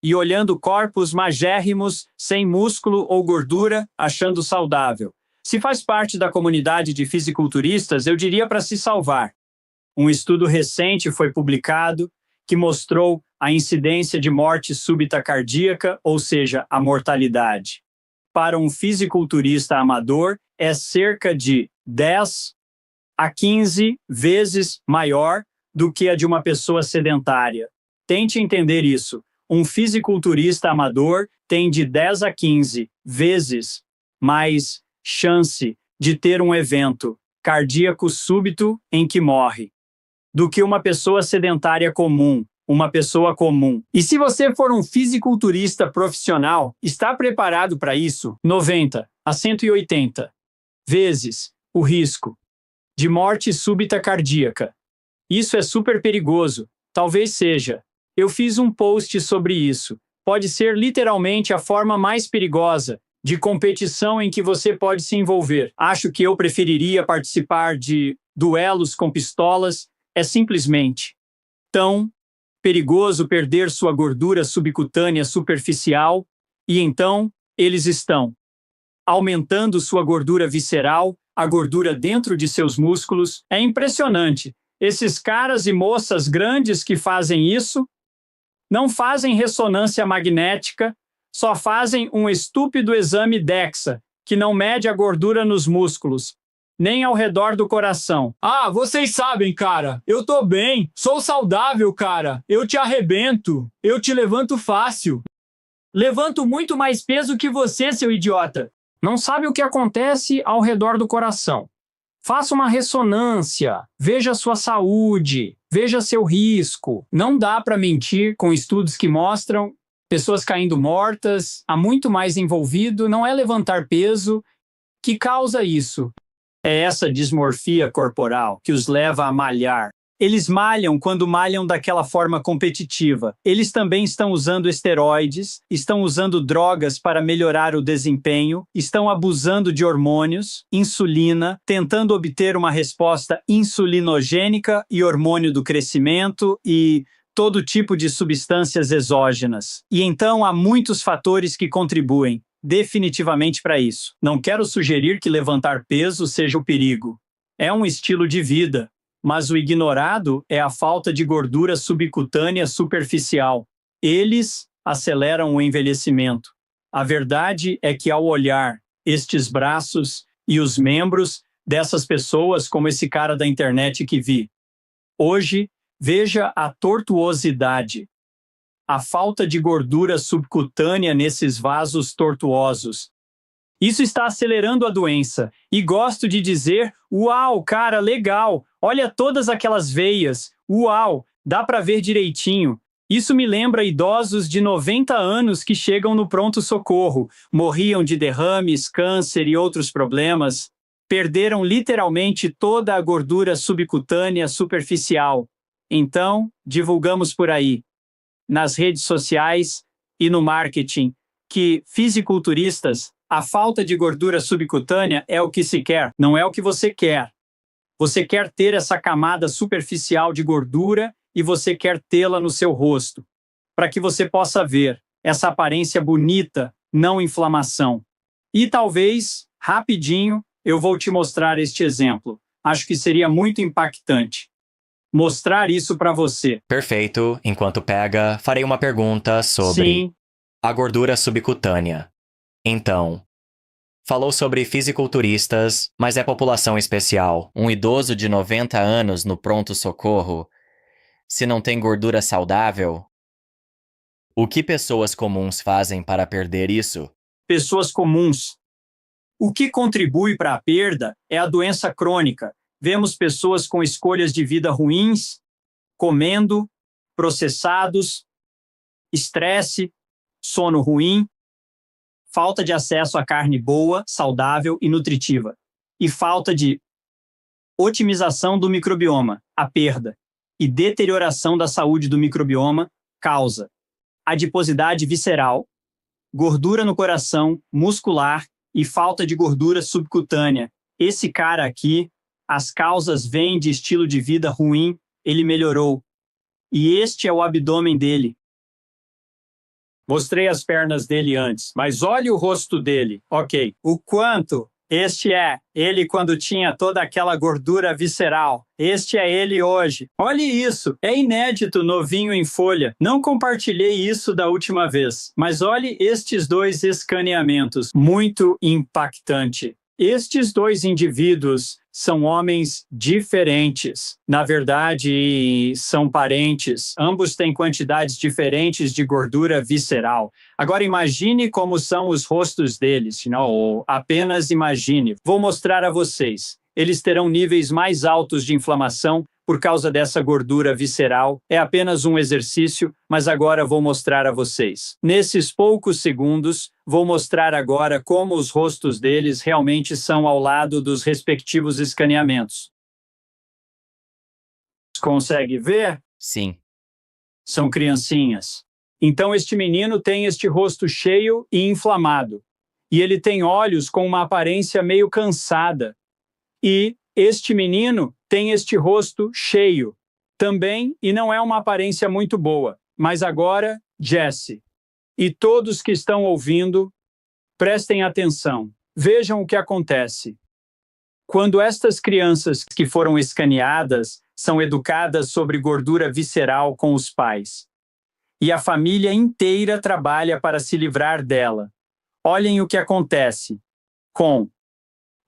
e olhando corpos magérrimos, sem músculo ou gordura, achando saudável. Se faz parte da comunidade de fisiculturistas, eu diria para se salvar. Um estudo recente foi publicado que mostrou a incidência de morte súbita cardíaca, ou seja, a mortalidade. Para um fisiculturista amador, é cerca de 10 a 15 vezes maior do que a de uma pessoa sedentária. Tente entender isso. Um fisiculturista amador tem de 10 a 15 vezes mais chance de ter um evento cardíaco súbito em que morre do que uma pessoa sedentária comum, uma pessoa comum. E se você for um fisiculturista profissional, está preparado para isso? 90 a 180 vezes o risco de morte súbita cardíaca. Isso é super perigoso. Talvez seja. Eu fiz um post sobre isso. Pode ser literalmente a forma mais perigosa de competição em que você pode se envolver. Acho que eu preferiria participar de duelos com pistolas. É simplesmente tão perigoso perder sua gordura subcutânea superficial e então eles estão aumentando sua gordura visceral, a gordura dentro de seus músculos. É impressionante. Esses caras e moças grandes que fazem isso não fazem ressonância magnética, só fazem um estúpido exame DEXA, que não mede a gordura nos músculos, nem ao redor do coração. Ah, vocês sabem, cara, eu tô bem, sou saudável, cara, eu te arrebento, eu te levanto fácil. Levanto muito mais peso que você, seu idiota. Não sabe o que acontece ao redor do coração. Faça uma ressonância, veja sua saúde, veja seu risco. Não dá para mentir com estudos que mostram pessoas caindo mortas, há muito mais envolvido, não é levantar peso que causa isso. É essa dismorfia corporal que os leva a malhar. Eles malham quando malham daquela forma competitiva. Eles também estão usando esteroides, estão usando drogas para melhorar o desempenho, estão abusando de hormônios, insulina, tentando obter uma resposta insulinogênica e hormônio do crescimento e todo tipo de substâncias exógenas. E então há muitos fatores que contribuem definitivamente para isso. Não quero sugerir que levantar peso seja o perigo. É um estilo de vida. Mas o ignorado é a falta de gordura subcutânea superficial. Eles aceleram o envelhecimento. A verdade é que ao olhar estes braços e os membros dessas pessoas, como esse cara da internet que vi, hoje, veja a tortuosidade, a falta de gordura subcutânea nesses vasos tortuosos. Isso está acelerando a doença. E gosto de dizer, uau, cara, legal, olha todas aquelas veias, uau, dá para ver direitinho. Isso me lembra idosos de 90 anos que chegam no pronto-socorro, morriam de derrames, câncer e outros problemas, perderam literalmente toda a gordura subcutânea superficial. Então, divulgamos por aí, nas redes sociais e no marketing, que fisiculturistas, a falta de gordura subcutânea é o que se quer, não é o que você quer. Você quer ter essa camada superficial de gordura e você quer tê-la no seu rosto, para que você possa ver essa aparência bonita, não inflamação. E talvez, rapidinho, eu vou te mostrar este exemplo. Acho que seria muito impactante mostrar isso para você. Perfeito. Enquanto pega, farei uma pergunta sobre Sim, a gordura subcutânea. Então, falou sobre fisiculturistas, mas é população especial. Um idoso de 90 anos no pronto-socorro, se não tem gordura saudável, o que pessoas comuns fazem para perder isso? pessoas comuns. O que contribui para a perda é a doença crônica. Vemos pessoas com escolhas de vida ruins, comendo, processados, estresse, sono ruim, falta de acesso a carne boa, saudável e nutritiva, e falta de otimização do microbioma, a perda, e deterioração da saúde do microbioma, causa adiposidade visceral, gordura no coração, muscular e falta de gordura subcutânea. Esse cara aqui, as causas vêm de estilo de vida ruim, ele melhorou. E este é o abdômen dele. Mostrei as pernas dele antes, mas olhe o rosto dele. Ok, o quanto este é ele quando tinha toda aquela gordura visceral. Este é ele hoje. Olhe isso, é inédito novinho em folha. Não compartilhei isso da última vez, mas olhe estes dois escaneamentos. Muito impactante. Estes dois indivíduos são homens diferentes. Na verdade, são parentes. Ambos têm quantidades diferentes de gordura visceral. Agora imagine como são os rostos deles, ou apenas imagine. Vou mostrar a vocês. Eles terão níveis mais altos de inflamação por causa dessa gordura visceral. É apenas um exercício, mas agora vou mostrar a vocês. Nesses poucos segundos, vou mostrar agora como os rostos deles realmente são ao lado dos respectivos escaneamentos. Consegue ver? Sim. São criancinhas. Então este menino tem este rosto cheio e inflamado. E ele tem olhos com uma aparência meio cansada. E este menino tem este rosto cheio também e não é uma aparência muito boa. Mas agora, Jesse, e todos que estão ouvindo, prestem atenção. Vejam o que acontece. Quando estas crianças que foram escaneadas são educadas sobre gordura visceral com os pais, e a família inteira trabalha para se livrar dela, olhem o que acontece com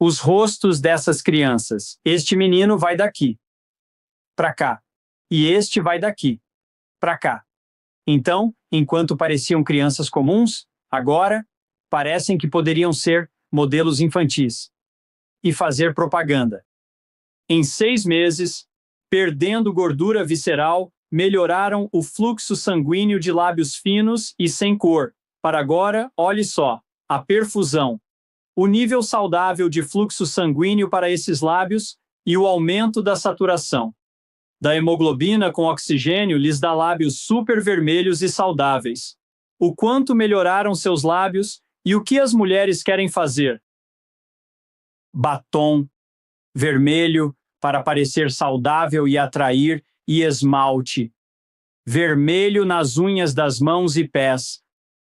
os rostos dessas crianças. Este menino vai daqui para cá, e este vai daqui para cá. Então, enquanto pareciam crianças comuns, agora parecem que poderiam ser modelos infantis e fazer propaganda. Em 6 meses, perdendo gordura visceral, melhoraram o fluxo sanguíneo de lábios finos e sem cor. Para agora, olhe só, a perfusão, o nível saudável de fluxo sanguíneo para esses lábios e o aumento da saturação da hemoglobina com oxigênio lhes dá lábios super vermelhos e saudáveis. O quanto melhoraram seus lábios e o que as mulheres querem fazer? Batom vermelho para parecer saudável e atrair, e esmalte vermelho nas unhas das mãos e pés.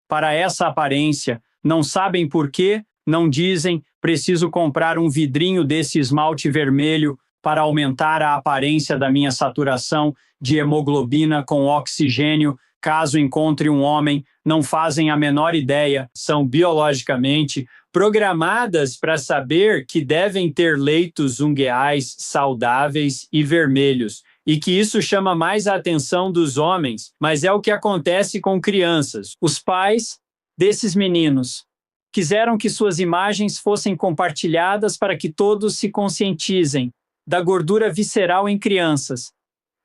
Para essa aparência, não sabem por quê, não dizem, preciso comprar um vidrinho desse esmalte vermelho para aumentar a aparência da minha saturação de hemoglobina com oxigênio, caso encontre um homem, não fazem a menor ideia, são biologicamente programadas para saber que devem ter leitos ungueais saudáveis e vermelhos, e que isso chama mais a atenção dos homens, mas é o que acontece com crianças. Os pais desses meninos quiseram que suas imagens fossem compartilhadas para que todos se conscientizem da gordura visceral em crianças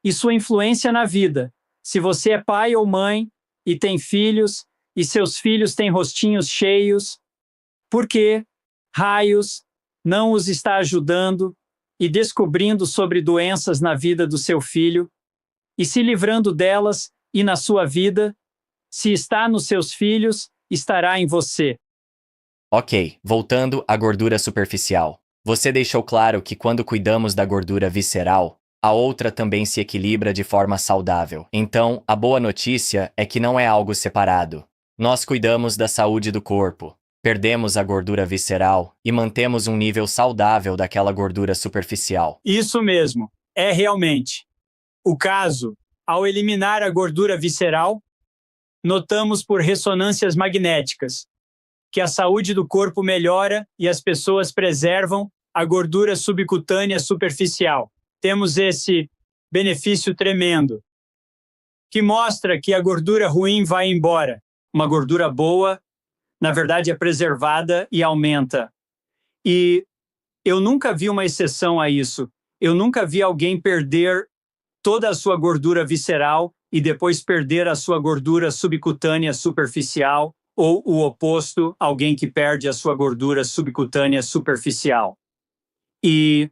e sua influência na vida. Se você é pai ou mãe e tem filhos, e seus filhos têm rostinhos cheios, por que raios não os está ajudando e descobrindo sobre doenças na vida do seu filho e se livrando delas e na sua vida? Se está nos seus filhos, estará em você. Ok, voltando à gordura superficial. Você deixou claro que quando cuidamos da gordura visceral, a outra também se equilibra de forma saudável. Então, a boa notícia é que não é algo separado. Nós cuidamos da saúde do corpo, perdemos a gordura visceral e mantemos um nível saudável daquela gordura superficial. Isso mesmo, é realmente o caso. Ao eliminar a gordura visceral, notamos por ressonâncias magnéticas que a saúde do corpo melhora e as pessoas preservam a gordura subcutânea superficial. Temos esse benefício tremendo, que mostra que a gordura ruim vai embora. Uma gordura boa, na verdade, é preservada e aumenta. E eu nunca vi uma exceção a isso. Eu nunca vi alguém perder toda a sua gordura visceral e depois perder a sua gordura subcutânea superficial, ou o oposto, alguém que perde a sua gordura subcutânea superficial e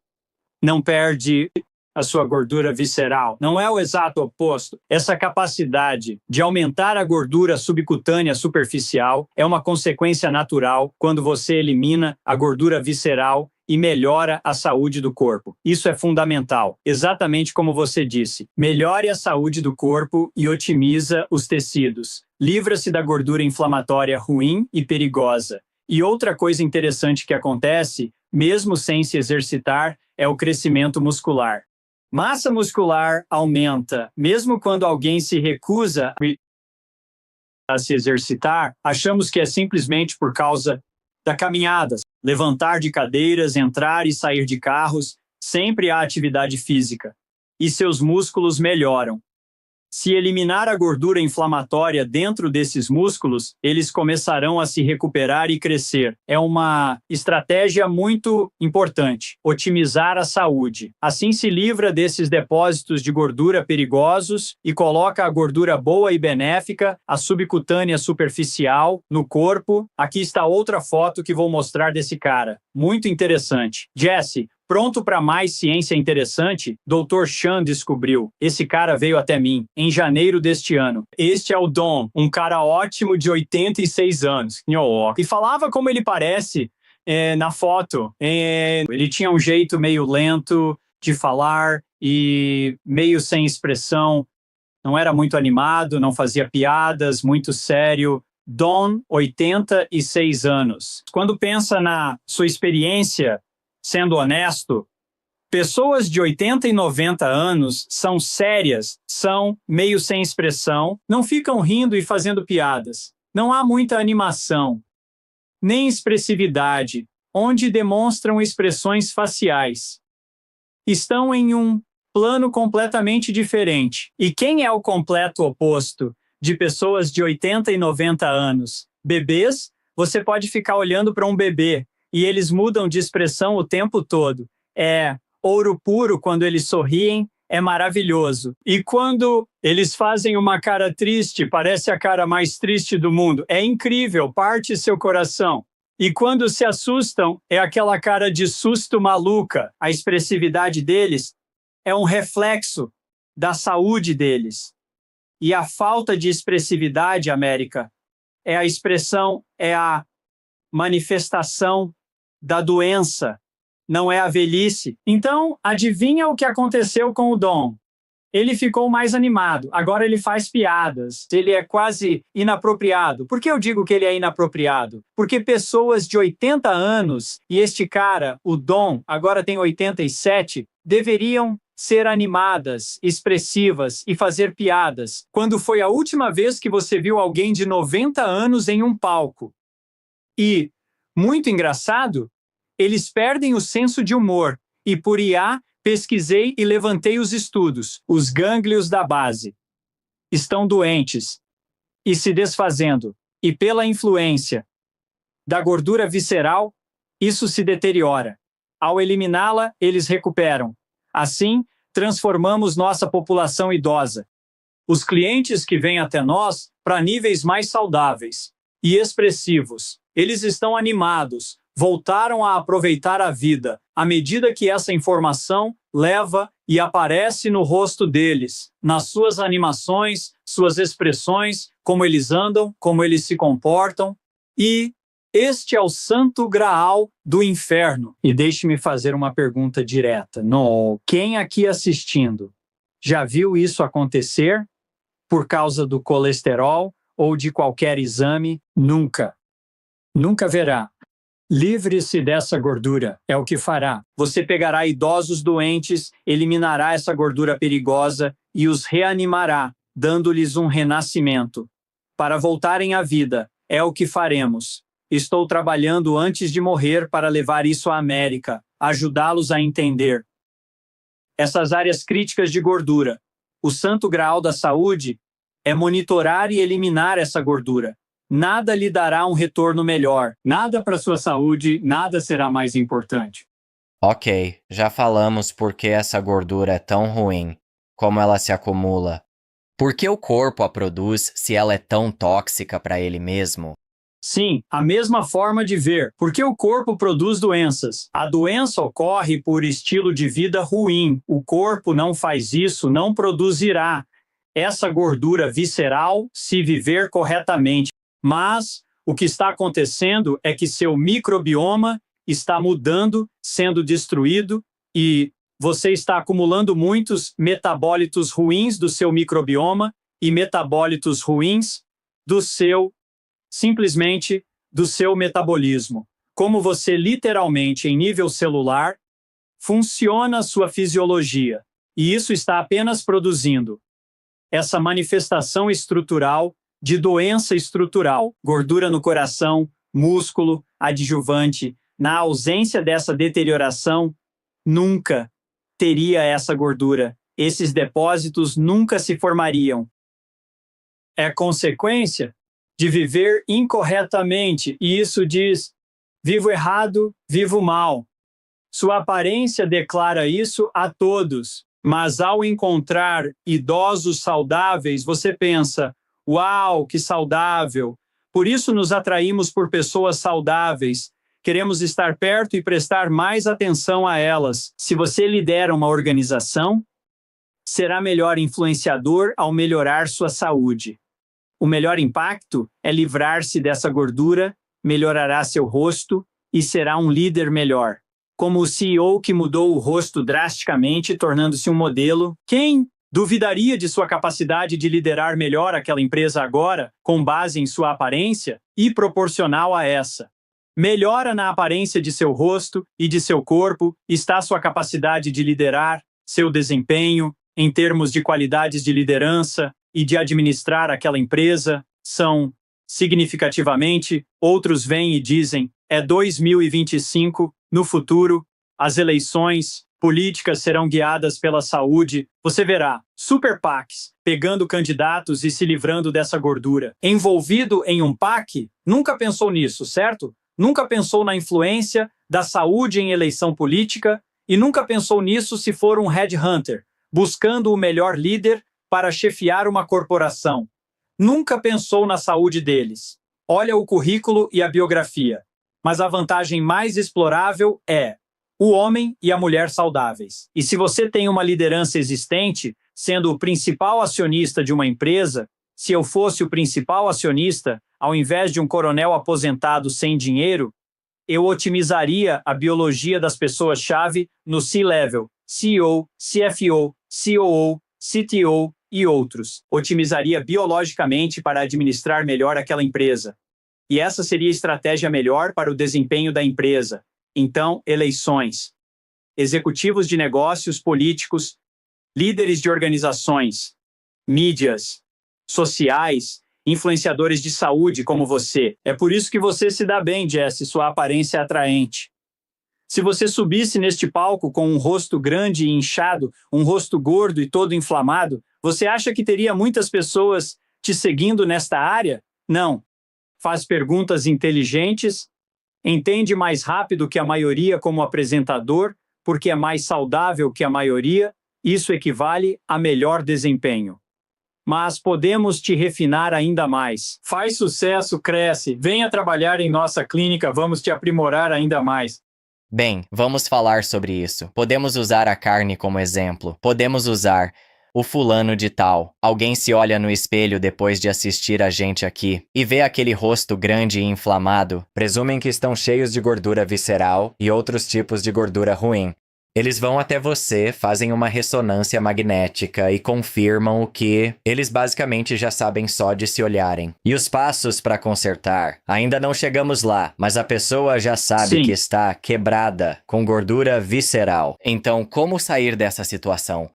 não perde a sua gordura visceral. Não é o exato oposto. Essa capacidade de aumentar a gordura subcutânea superficial é uma consequência natural quando você elimina a gordura visceral e melhora a saúde do corpo. Isso é fundamental. Exatamente como você disse. Melhore a saúde do corpo e otimiza os tecidos. Livra-se da gordura inflamatória ruim e perigosa. E outra coisa interessante que acontece, mesmo sem se exercitar, é o crescimento muscular. Massa muscular aumenta. Mesmo quando alguém se recusa a se exercitar, achamos que é simplesmente por causa da caminhada. Levantar de cadeiras, entrar e sair de carros, sempre há atividade física. E seus músculos melhoram. Se eliminar a gordura inflamatória dentro desses músculos, eles começarão a se recuperar e crescer. É uma estratégia muito importante, otimizar a saúde. Assim se livra desses depósitos de gordura perigosos e coloca a gordura boa e benéfica, a subcutânea superficial, no corpo. Aqui está outra foto que vou mostrar desse cara. Muito interessante. Jesse, pronto para mais ciência interessante? Dr. Chan descobriu. Esse cara veio até mim em janeiro deste ano. Este é o Don, um cara ótimo de 86 anos. E falava como ele parece na foto. Ele tinha um jeito meio lento de falar e meio sem expressão. Não era muito animado, não fazia piadas, muito sério. Don, 86 anos. Quando pensa na sua experiência, sendo honesto, pessoas de 80 e 90 anos são sérias, são meio sem expressão, não ficam rindo e fazendo piadas. Não há muita animação, nem expressividade, onde demonstram expressões faciais. Estão em um plano completamente diferente. E quem é o completo oposto de pessoas de 80 e 90 anos? Bebês, você pode ficar olhando para um bebê e eles mudam de expressão o tempo todo. É ouro puro quando eles sorriem, é maravilhoso. E quando eles fazem uma cara triste, parece a cara mais triste do mundo. É incrível, parte seu coração. E quando se assustam, é aquela cara de susto maluca. A expressividade deles é um reflexo da saúde deles. E a falta de expressividade, América, é a expressão, é a manifestação da doença, não é a velhice. Então, adivinha o que aconteceu com o Dom? Ele ficou mais animado, agora ele faz piadas, ele é quase inapropriado. Por que eu digo que ele é inapropriado? Porque pessoas de 80 anos, e este cara, o Dom, agora tem 87, deveriam ser animadas, expressivas e fazer piadas. Quando foi a última vez que você viu alguém de 90 anos em um palco? E, muito engraçado, eles perdem o senso de humor, e por IA, pesquisei e levantei os estudos. Os gânglios da base estão doentes e se desfazendo, e pela influência da gordura visceral, isso se deteriora. Ao eliminá-la, eles recuperam. Assim, transformamos nossa população idosa. Os clientes que vêm até nós para níveis mais saudáveis e expressivos, eles estão animados, voltaram a aproveitar a vida, à medida que essa informação leva e aparece no rosto deles, nas suas animações, suas expressões, como eles andam, como eles se comportam. E este é o santo graal do inferno. E deixe-me fazer uma pergunta direta. Quem aqui assistindo já viu isso acontecer por causa do colesterol ou de qualquer exame? Nunca. Nunca verá. Livre-se dessa gordura, é o que fará. Você pegará idosos doentes, eliminará essa gordura perigosa e os reanimará, dando-lhes um renascimento. Para voltarem à vida, é o que faremos. Estou trabalhando antes de morrer para levar isso à América, ajudá-los a entender essas áreas críticas de gordura. O santo graal da saúde é monitorar e eliminar essa gordura. Nada lhe dará um retorno melhor. Nada para sua saúde, nada será mais importante. Ok, já falamos por que essa gordura é tão ruim, como ela se acumula. Por que o corpo a produz se ela é tão tóxica para ele mesmo? Sim, a mesma forma de ver. Porque o corpo produz doenças. A doença ocorre por estilo de vida ruim. O corpo não faz isso, não produzirá essa gordura visceral se viver corretamente. Mas o que está acontecendo é que seu microbioma está mudando, sendo destruído, e você está acumulando muitos metabólitos ruins do seu microbioma e metabólitos ruins simplesmente do seu metabolismo. Como você literalmente, em nível celular, funciona a sua fisiologia. E isso está apenas produzindo essa manifestação estrutural de doença estrutural, gordura no coração, músculo, adjuvante. Na ausência dessa deterioração, nunca teria essa gordura. Esses depósitos nunca se formariam. É consequência de viver incorretamente, e isso diz: vivo errado, vivo mal. Sua aparência declara isso a todos, mas ao encontrar idosos saudáveis, você pensa: uau, que saudável! Por isso nos atraímos por pessoas saudáveis. Queremos estar perto e prestar mais atenção a elas. Se você lidera uma organização, será melhor influenciador ao melhorar sua saúde. O melhor impacto é livrar-se dessa gordura, melhorará seu rosto e será um líder melhor. Como o CEO que mudou o rosto drasticamente, tornando-se um modelo, quem duvidaria de sua capacidade de liderar melhor aquela empresa agora, com base em sua aparência e proporcional a essa? Melhora na aparência de seu rosto e de seu corpo está sua capacidade de liderar, seu desempenho, em termos de qualidades de liderança e de administrar aquela empresa, são significativamente. Outros vêm e dizem: é 2025, no futuro, as eleições políticas serão guiadas pela saúde. Você verá super PACs pegando candidatos e se livrando dessa gordura. Envolvido em um PAC? Nunca pensou nisso, certo? Nunca pensou na influência da saúde em eleição política e nunca pensou nisso se for um headhunter, buscando o melhor líder para chefiar uma corporação. Nunca pensou na saúde deles. Olha o currículo e a biografia. Mas a vantagem mais explorável é o homem e a mulher saudáveis. E se você tem uma liderança existente, sendo o principal acionista de uma empresa, se eu fosse o principal acionista, ao invés de um coronel aposentado sem dinheiro, eu otimizaria a biologia das pessoas-chave no C-Level, CEO, CFO, COO, CTO e outros. Otimizaria biologicamente para administrar melhor aquela empresa. E essa seria a estratégia melhor para o desempenho da empresa. Então, eleições. Executivos de negócios, políticos, líderes de organizações, mídias, sociais, influenciadores de saúde como você. É por isso que você se dá bem, Jesse, sua aparência é atraente. Se você subisse neste palco com um rosto grande e inchado, um rosto gordo e todo inflamado, você acha que teria muitas pessoas te seguindo nesta área? Não. Faz perguntas inteligentes, entende mais rápido que a maioria como apresentador, porque é mais saudável que a maioria, isso equivale a melhor desempenho. Mas podemos te refinar ainda mais. Faz sucesso, cresce, venha trabalhar em nossa clínica, vamos te aprimorar ainda mais. Bem, vamos falar sobre isso. Podemos usar a carne como exemplo. Podemos usar o fulano de tal. Alguém se olha no espelho depois de assistir a gente aqui e vê aquele rosto grande e inflamado. Presumem que estão cheios de gordura visceral e outros tipos de gordura ruim. Eles vão até você, fazem uma ressonância magnética e confirmam o que eles basicamente já sabem só de se olharem. E os passos para consertar? Ainda não chegamos lá, mas a pessoa já sabe Sim. que está quebrada, com gordura visceral. Então, como sair dessa situação?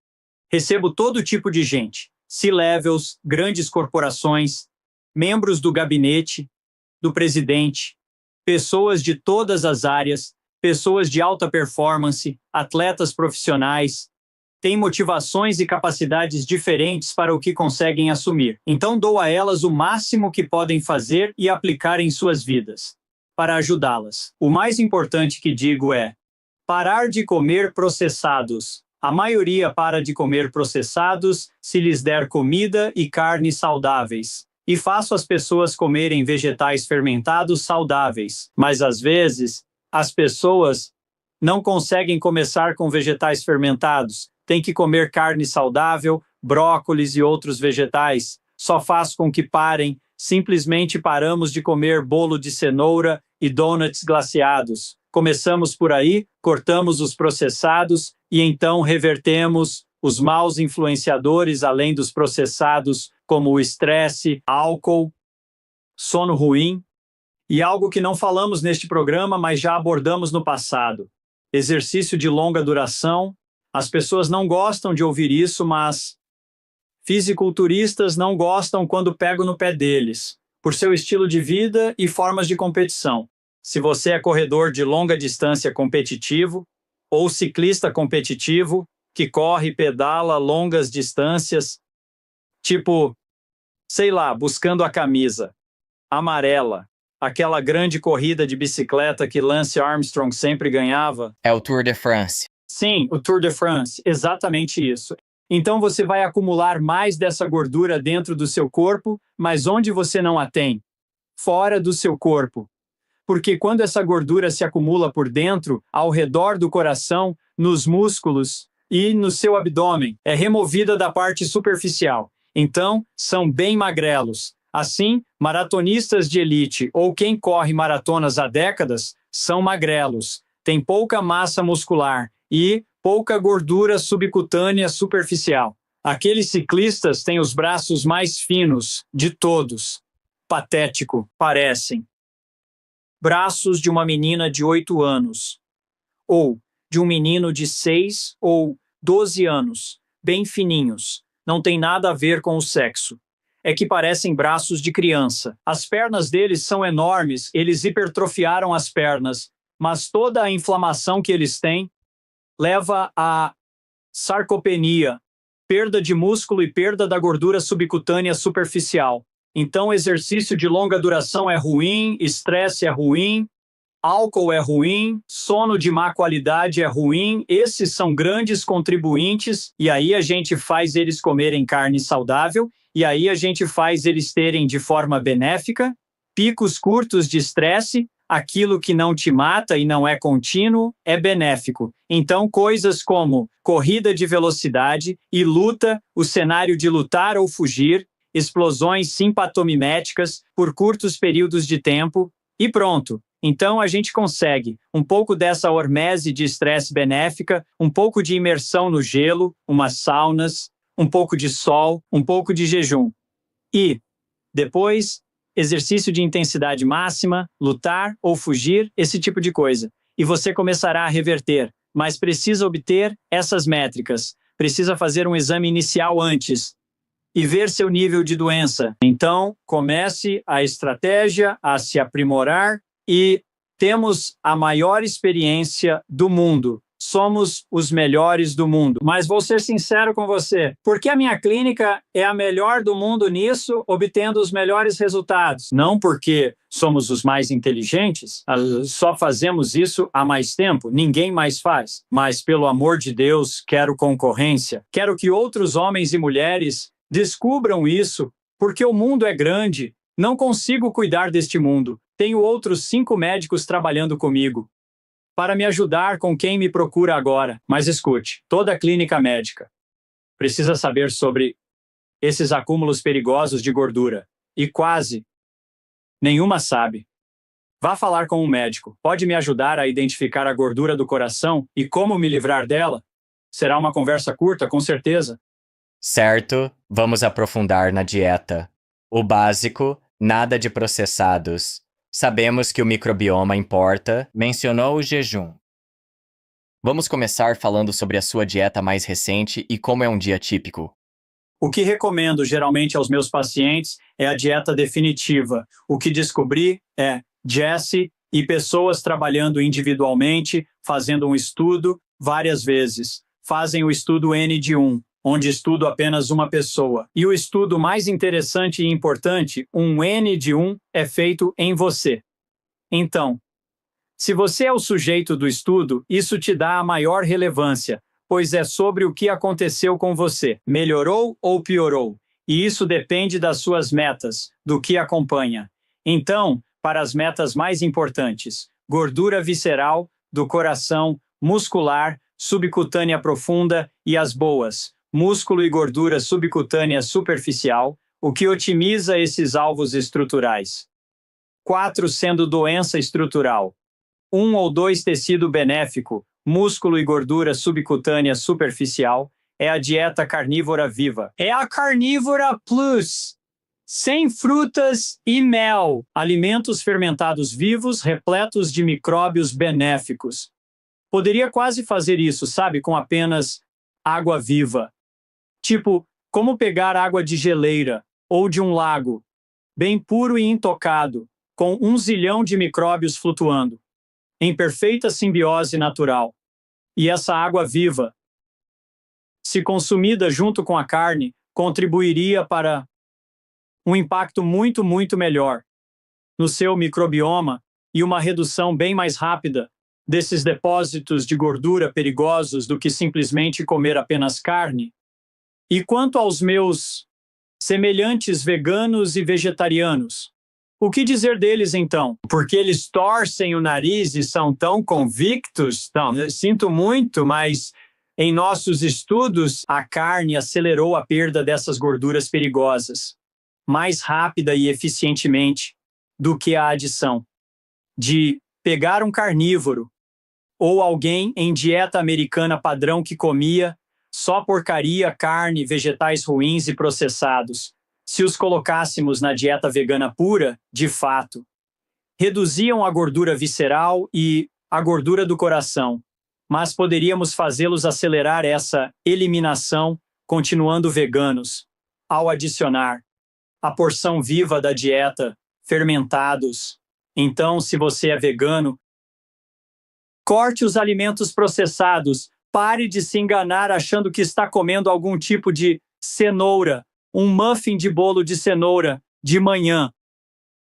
Recebo todo tipo de gente, C-levels, grandes corporações, membros do gabinete, do presidente, pessoas de todas as áreas, pessoas de alta performance, atletas profissionais, têm motivações e capacidades diferentes para o que conseguem assumir. Então dou a elas o máximo que podem fazer e aplicar em suas vidas, para ajudá-las. O mais importante que digo é parar de comer processados. A maioria para de comer processados se lhes der comida e carne saudáveis. E faço as pessoas comerem vegetais fermentados saudáveis. Mas às vezes, as pessoas não conseguem começar com vegetais fermentados. Tem que comer carne saudável, brócolis e outros vegetais. Só faz com que parem. Simplesmente paramos de comer bolo de cenoura e donuts glaciados. Começamos por aí, cortamos os processados e então revertemos os maus influenciadores além dos processados, como o estresse, álcool, sono ruim e algo que não falamos neste programa, mas já abordamos no passado. Exercício de longa duração. As pessoas não gostam de ouvir isso, mas fisiculturistas não gostam quando pego no pé deles, por seu estilo de vida e formas de competição. Se você é corredor de longa distância competitivo ou ciclista competitivo que corre e pedala longas distâncias, tipo, sei lá, buscando a camisa amarela, aquela grande corrida de bicicleta que Lance Armstrong sempre ganhava. É o Tour de France. Sim, o Tour de France, exatamente isso. Então você vai acumular mais dessa gordura dentro do seu corpo, mas onde você não a tem? Fora do seu corpo. Porque quando essa gordura se acumula por dentro, ao redor do coração, nos músculos e no seu abdômen, é removida da parte superficial. Então, são bem magrelos. Assim, maratonistas de elite ou quem corre maratonas há décadas são magrelos, têm pouca massa muscular e pouca gordura subcutânea superficial. Aqueles ciclistas têm os braços mais finos de todos. Patético, parecem. Braços de uma menina de 8 anos, ou de um menino de 6 ou 12 anos, bem fininhos. Não tem nada a ver com o sexo. É que parecem braços de criança. As pernas deles são enormes, eles hipertrofiaram as pernas, mas toda a inflamação que eles têm leva a sarcopenia, perda de músculo e perda da gordura subcutânea superficial. Então, exercício de longa duração é ruim, estresse é ruim, álcool é ruim, sono de má qualidade é ruim, esses são grandes contribuintes, e aí a gente faz eles comerem carne saudável, e aí a gente faz eles terem de forma benéfica, picos curtos de estresse, aquilo que não te mata e não é contínuo, é benéfico. Então, coisas como corrida de velocidade e luta, o cenário de lutar ou fugir, explosões simpatomiméticas por curtos períodos de tempo, e pronto. Então, a gente consegue um pouco dessa hormese de estresse benéfica, um pouco de imersão no gelo, umas saunas, um pouco de sol, um pouco de jejum. E, depois, exercício de intensidade máxima, lutar ou fugir, esse tipo de coisa. E você começará a reverter, mas precisa obter essas métricas. Precisa fazer um exame inicial antes e ver seu nível de doença. Então, comece a estratégia a se aprimorar e temos a maior experiência do mundo. Somos os melhores do mundo. Mas vou ser sincero com você, porque a minha clínica é a melhor do mundo nisso, obtendo os melhores resultados. Não porque somos os mais inteligentes, só fazemos isso há mais tempo, ninguém mais faz. Mas, pelo amor de Deus, quero concorrência. Quero que outros homens e mulheres descubram isso, porque o mundo é grande. Não consigo cuidar deste mundo. Tenho outros 5 médicos trabalhando comigo para me ajudar com quem me procura agora. Mas escute, toda clínica médica precisa saber sobre esses acúmulos perigosos de gordura. E quase nenhuma sabe. Vá falar com um médico. Pode me ajudar a identificar a gordura do coração e como me livrar dela? Será uma conversa curta, com certeza. Certo, vamos aprofundar na dieta. O básico, nada de processados. Sabemos que o microbioma importa, mencionou o jejum. Vamos começar falando sobre a sua dieta mais recente e como é um dia típico. O que recomendo geralmente aos meus pacientes é a dieta definitiva. O que descobri é Jesse e pessoas trabalhando individualmente, fazendo um estudo várias vezes. Fazem o estudo N de 1. Onde estudo apenas uma pessoa. E o estudo mais interessante e importante, um N de 1, é feito em você. Então, se você é o sujeito do estudo, isso te dá a maior relevância, pois é sobre o que aconteceu com você. Melhorou ou piorou? E isso depende das suas metas, do que acompanha. Então, para as metas mais importantes, gordura visceral, do coração, muscular, subcutânea profunda e as boas, músculo e gordura subcutânea superficial, o que otimiza esses alvos estruturais. 4 sendo doença estrutural. 1 ou 2 tecido benéfico, músculo e gordura subcutânea superficial, é a dieta carnívora viva. É a carnívora plus. Sem frutas e mel. Alimentos fermentados vivos, repletos de micróbios benéficos. Poderia quase fazer isso, sabe, com apenas água viva. Tipo, como pegar água de geleira ou de um lago, bem puro e intocado, com 1 zilhão de micróbios flutuando, em perfeita simbiose natural. E essa água viva, se consumida junto com a carne, contribuiria para um impacto muito, muito melhor no seu microbioma e uma redução bem mais rápida desses depósitos de gordura perigosos do que simplesmente comer apenas carne. E quanto aos meus semelhantes veganos e vegetarianos, o que dizer deles então? Porque eles torcem o nariz e são tão convictos? Não, eu sinto muito, mas em nossos estudos, a carne acelerou a perda dessas gorduras perigosas mais rápida e eficientemente do que a adição de pegar um carnívoro ou alguém em dieta americana padrão que comia só porcaria, carne, vegetais ruins e processados. Se os colocássemos na dieta vegana pura, de fato, reduziam a gordura visceral e a gordura do coração, mas poderíamos fazê-los acelerar essa eliminação continuando veganos, ao adicionar a porção viva da dieta, fermentados. Então, se você é vegano, corte os alimentos processados. Pare de se enganar achando que está comendo algum tipo de cenoura, um muffin de bolo de cenoura de manhã.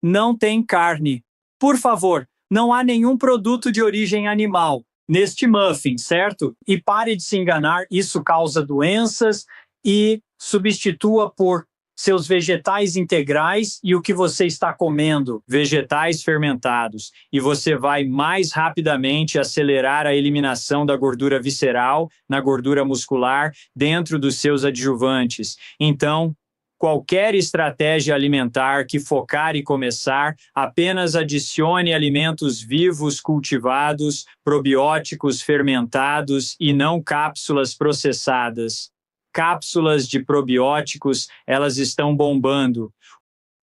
Não tem carne. Por favor, Não há nenhum produto de origem animal neste muffin, certo? E pare de se enganar, isso causa doenças, e substitua por seus vegetais integrais e o que você está comendo, vegetais fermentados. E você vai mais rapidamente acelerar a eliminação da gordura visceral, na gordura muscular, dentro dos seus adjuvantes. Então, qualquer estratégia alimentar que focar e começar, apenas adicione alimentos vivos cultivados, probióticos fermentados e não cápsulas processadas. Cápsulas de probióticos, elas estão bombando.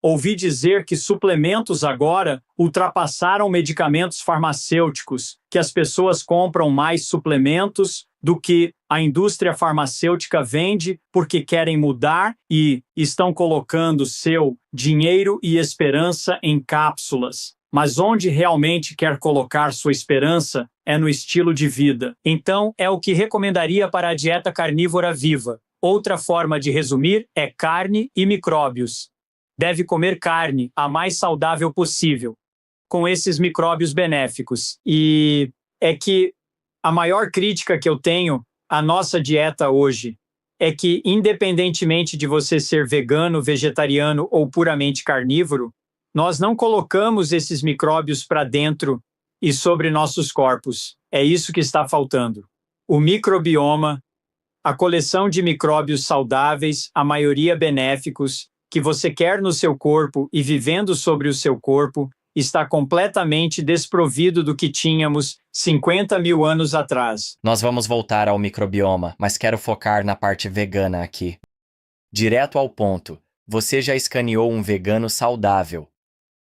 Ouvi dizer que suplementos agora ultrapassaram medicamentos farmacêuticos, que as pessoas compram mais suplementos do que a indústria farmacêutica vende porque querem mudar e estão colocando seu dinheiro e esperança em cápsulas. Mas onde realmente quer colocar sua esperança é no estilo de vida. Então, é o que recomendaria para a dieta carnívora viva. Outra forma de resumir é carne e micróbios. Deve comer carne a mais saudável possível, com esses micróbios benéficos. E é que a maior crítica que eu tenho à nossa dieta hoje é que, independentemente de você ser vegano, vegetariano ou puramente carnívoro, nós não colocamos esses micróbios para dentro e sobre nossos corpos. É isso que está faltando. O microbioma, a coleção de micróbios saudáveis, a maioria benéficos, que você quer no seu corpo e vivendo sobre o seu corpo, está completamente desprovido do que tínhamos 50 mil anos atrás. Nós vamos voltar ao microbioma, mas quero focar na parte vegana aqui. Direto ao ponto, você já escaneou um vegano saudável?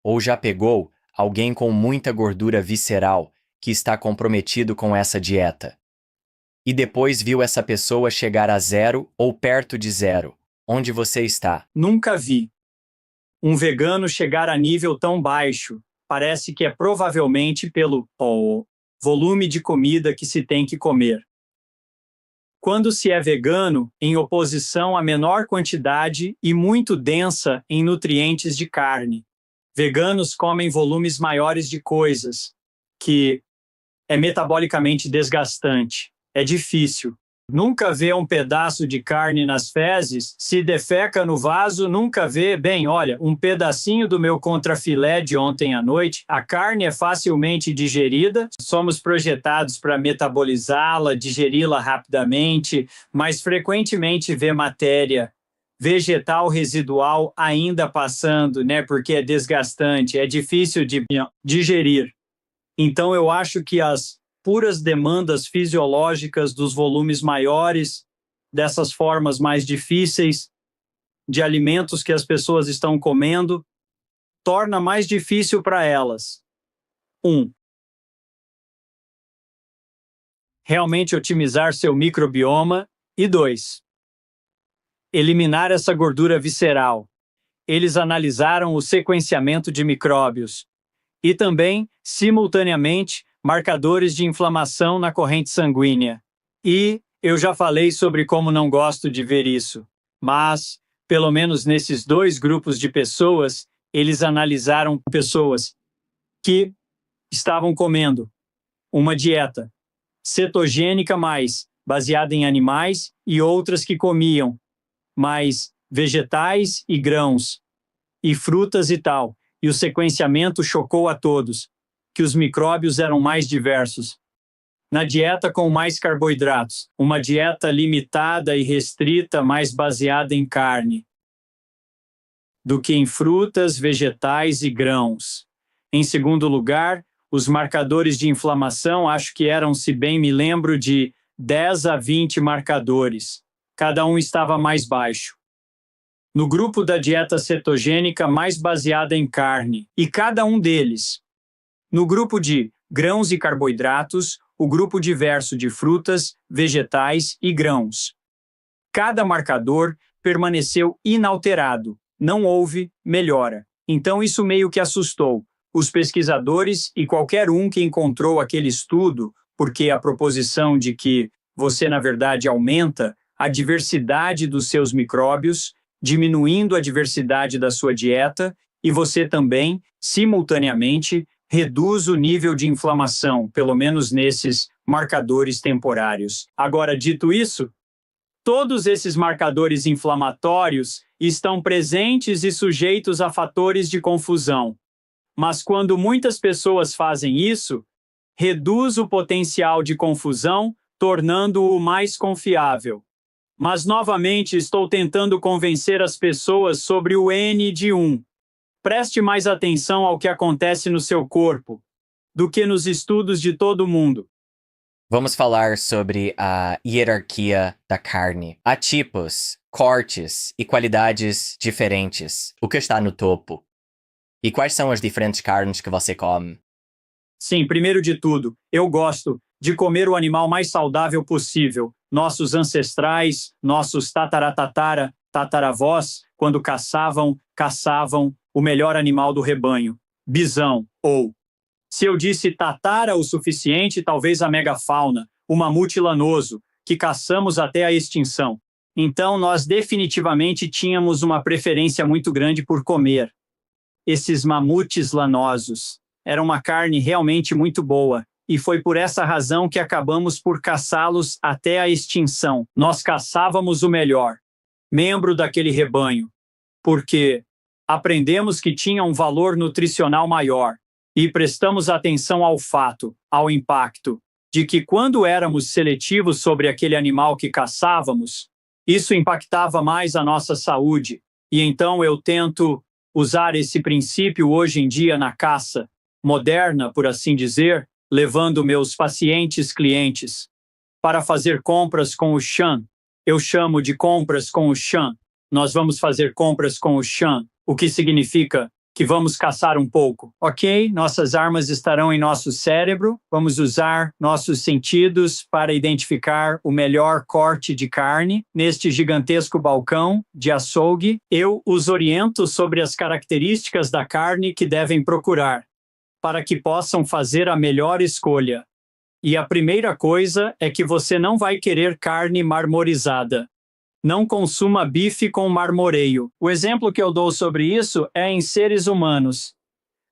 Ou já pegou alguém com muita gordura visceral que está comprometido com essa dieta? E depois viu essa pessoa chegar a zero ou perto de zero? Onde você está? Nunca vi um vegano chegar a nível tão baixo. Parece que é provavelmente pelo volume de comida que se tem que comer. Quando se é vegano, em oposição à menor quantidade e muito densa em nutrientes de carne, veganos comem volumes maiores de coisas, que é metabolicamente desgastante. É difícil. Nunca vê um pedaço de carne nas fezes, se defeca no vaso, nunca vê, bem, olha, um pedacinho do meu contrafilé de ontem à noite, a carne é facilmente digerida, somos projetados para metabolizá-la, digeri-la rapidamente, mas frequentemente vê matéria vegetal residual ainda passando, né, porque é desgastante, é difícil de digerir. Então eu acho que as puras demandas fisiológicas dos volumes maiores, dessas formas mais difíceis de alimentos que as pessoas estão comendo, torna mais difícil para elas. 1. Realmente otimizar seu microbioma. E 2. Eliminar essa gordura visceral. Eles analisaram o sequenciamento de micróbios e também, simultaneamente, marcadores de inflamação na corrente sanguínea. E eu já falei sobre como não gosto de ver isso, mas, pelo menos nesses dois grupos de pessoas, eles analisaram pessoas que estavam comendo uma dieta cetogênica mais baseada em animais e outras que comiam mais vegetais e grãos e frutas e tal. E o sequenciamento chocou a todos, que os micróbios eram mais diversos. Na dieta com mais carboidratos, uma dieta limitada e restrita, mais baseada em carne, do que em frutas, vegetais e grãos. Em segundo lugar, os marcadores de inflamação, acho que eram, se bem me lembro, de 10 a 20 marcadores. Cada um estava mais baixo. No grupo da dieta cetogênica, mais baseada em carne, e cada um deles. No grupo de grãos e carboidratos, o grupo diverso de frutas, vegetais e grãos. Cada marcador permaneceu inalterado, não houve melhora. Então isso meio que assustou os pesquisadores e qualquer um que encontrou aquele estudo, porque a proposição de que você, na verdade, aumenta a diversidade dos seus micróbios, diminuindo a diversidade da sua dieta, e você também, simultaneamente, reduz o nível de inflamação, pelo menos nesses marcadores temporários. Agora, dito isso, todos esses marcadores inflamatórios estão presentes e sujeitos a fatores de confusão. Mas quando muitas pessoas fazem isso, reduz o potencial de confusão, tornando-o mais confiável. Mas novamente estou tentando convencer as pessoas sobre o N de 1. Preste mais atenção ao que acontece no seu corpo do que nos estudos de todo mundo. Vamos falar sobre a hierarquia da carne. Há tipos, cortes e qualidades diferentes. O que está no topo? E quais são as diferentes carnes que você come? Sim, primeiro de tudo, eu gosto de comer o animal mais saudável possível. Nossos ancestrais, nossos tataravós, quando caçavam o melhor animal do rebanho, bisão, ou, se eu disse tatara o suficiente, talvez a megafauna, o mamute lanoso, que caçamos até a extinção. Então nós definitivamente tínhamos uma preferência muito grande por comer esses mamutes lanosos. Era uma carne realmente muito boa, e foi por essa razão que acabamos por caçá-los até a extinção. Nós caçávamos o melhor, membro daquele rebanho, porque aprendemos que tinha um valor nutricional maior, e prestamos atenção ao fato, ao impacto, de que quando éramos seletivos sobre aquele animal que caçávamos, isso impactava mais a nossa saúde. E então eu tento usar esse princípio hoje em dia na caça moderna, por assim dizer, levando meus clientes, para fazer compras com o Shan. Eu chamo de compras com o Shan. Nós vamos fazer compras com o Shan, o que significa que vamos caçar um pouco. Ok? Nossas armas estarão em nosso cérebro. Vamos usar nossos sentidos para identificar o melhor corte de carne neste gigantesco balcão de açougue. Eu os oriento sobre as características da carne que devem procurar, para que possam fazer a melhor escolha. E a primeira coisa é que você não vai querer carne marmorizada. Não consuma bife com marmoreio. O exemplo que eu dou sobre isso é em seres humanos.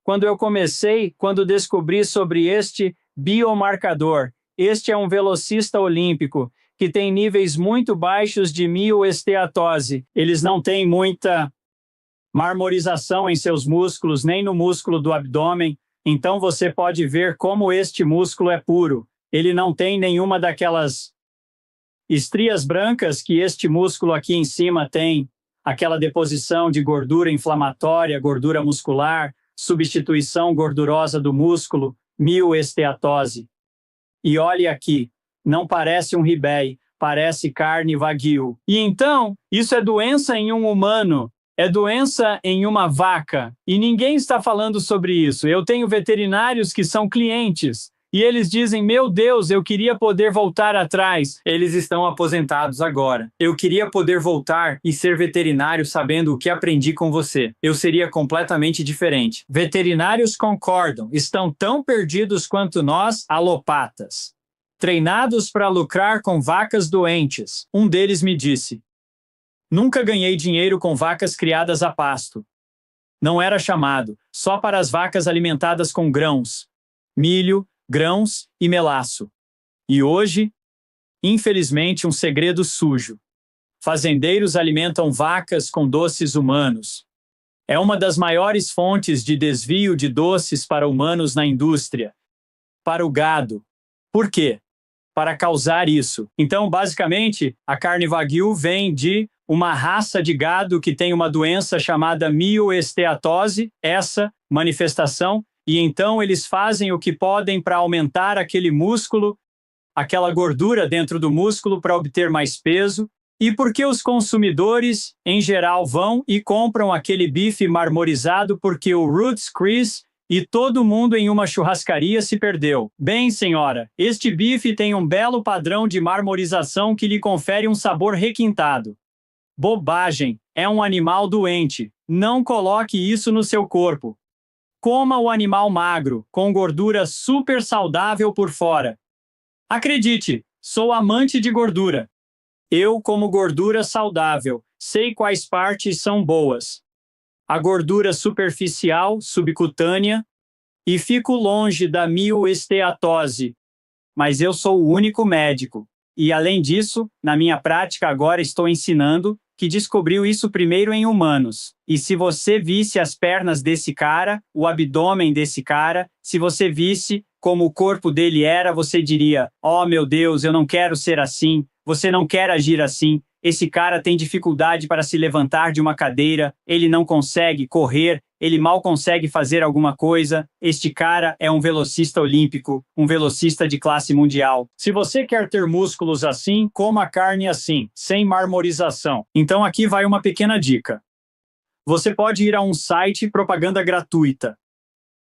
Quando descobri sobre este biomarcador, este é um velocista olímpico que tem níveis muito baixos de mioesteatose. Eles não têm muita marmorização em seus músculos, nem no músculo do abdômen. Então você pode ver como este músculo é puro. Ele não tem nenhuma daquelas estrias brancas que este músculo aqui em cima tem, aquela deposição de gordura inflamatória, gordura muscular, substituição gordurosa do músculo, mioesteatose. E olhe aqui, não parece um ribeye, parece carne wagyu. E então, isso é doença em um humano, é doença em uma vaca, e ninguém está falando sobre isso. Eu tenho veterinários que são clientes, e eles dizem, meu Deus, eu queria poder voltar atrás. Eles estão aposentados agora. Eu queria poder voltar e ser veterinário sabendo o que aprendi com você. Eu seria completamente diferente. Veterinários concordam, estão tão perdidos quanto nós, alopatas. Treinados para lucrar com vacas doentes. Um deles me disse, nunca ganhei dinheiro com vacas criadas a pasto. Não era chamado, só para as vacas alimentadas com grãos, milho, grãos e melaço. E hoje, infelizmente, um segredo sujo. Fazendeiros alimentam vacas com doces humanos. É uma das maiores fontes de desvio de doces para humanos na indústria. Para o gado. Por quê? Para causar isso. Então, basicamente, a carne wagyu vem de uma raça de gado que tem uma doença chamada mioesteatose, essa manifestação, e então eles fazem o que podem para aumentar aquele músculo, aquela gordura dentro do músculo para obter mais peso, e porque os consumidores, em geral, vão e compram aquele bife marmorizado porque o Ruth's Chris e todo mundo em uma churrascaria se perdeu. Bem, senhora, este bife tem um belo padrão de marmorização que lhe confere um sabor requintado. Bobagem, é um animal doente, não coloque isso no seu corpo. Coma o animal magro, com gordura super saudável por fora. Acredite, sou amante de gordura. Eu como gordura saudável, sei quais partes são boas. A gordura superficial, subcutânea, e fico longe da mioesteatose. Mas eu sou o único médico. E além disso, na minha prática agora estou ensinando que descobriu isso primeiro em humanos. E se você visse as pernas desse cara, o abdômen desse cara, se você visse como o corpo dele era, você diria: "Oh, meu Deus, eu não quero ser assim, você não quer agir assim. Esse cara tem dificuldade para se levantar de uma cadeira, ele não consegue correr, ele mal consegue fazer alguma coisa. Este cara é um velocista olímpico, um velocista de classe mundial. Se você quer ter músculos assim, coma carne assim, sem marmorização." Então aqui vai uma pequena dica. Você pode ir a um site propaganda gratuita,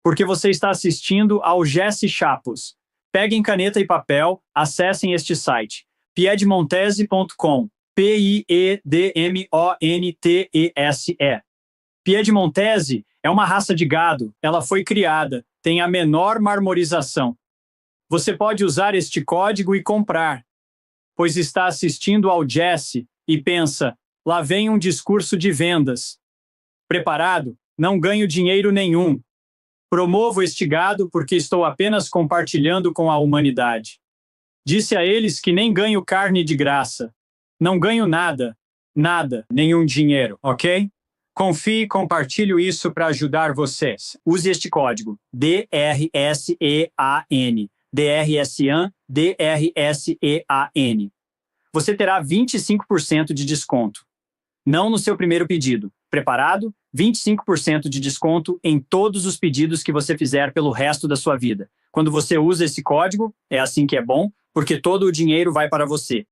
porque você está assistindo ao Jesse Chapos. Peguem caneta e papel, acessem este site, piedmontese.com. Piedmontese. Piedmontese é uma raça de gado, ela foi criada, tem a menor marmorização. Você pode usar este código e comprar, pois está assistindo ao Jesse e pensa: lá vem um discurso de vendas. Preparado? Não ganho dinheiro nenhum. Promovo este gado porque estou apenas compartilhando com a humanidade. Disse a eles que nem ganho carne de graça. Não ganho nada, nenhum dinheiro, ok? Confie e compartilho isso para ajudar vocês. Use este código, DRSEAN, DRSEAN. Você terá 25% de desconto. Não no seu primeiro pedido. Preparado? 25% de desconto em todos os pedidos que você fizer pelo resto da sua vida. Quando você usa esse código, é assim que é bom, porque todo o dinheiro vai para você.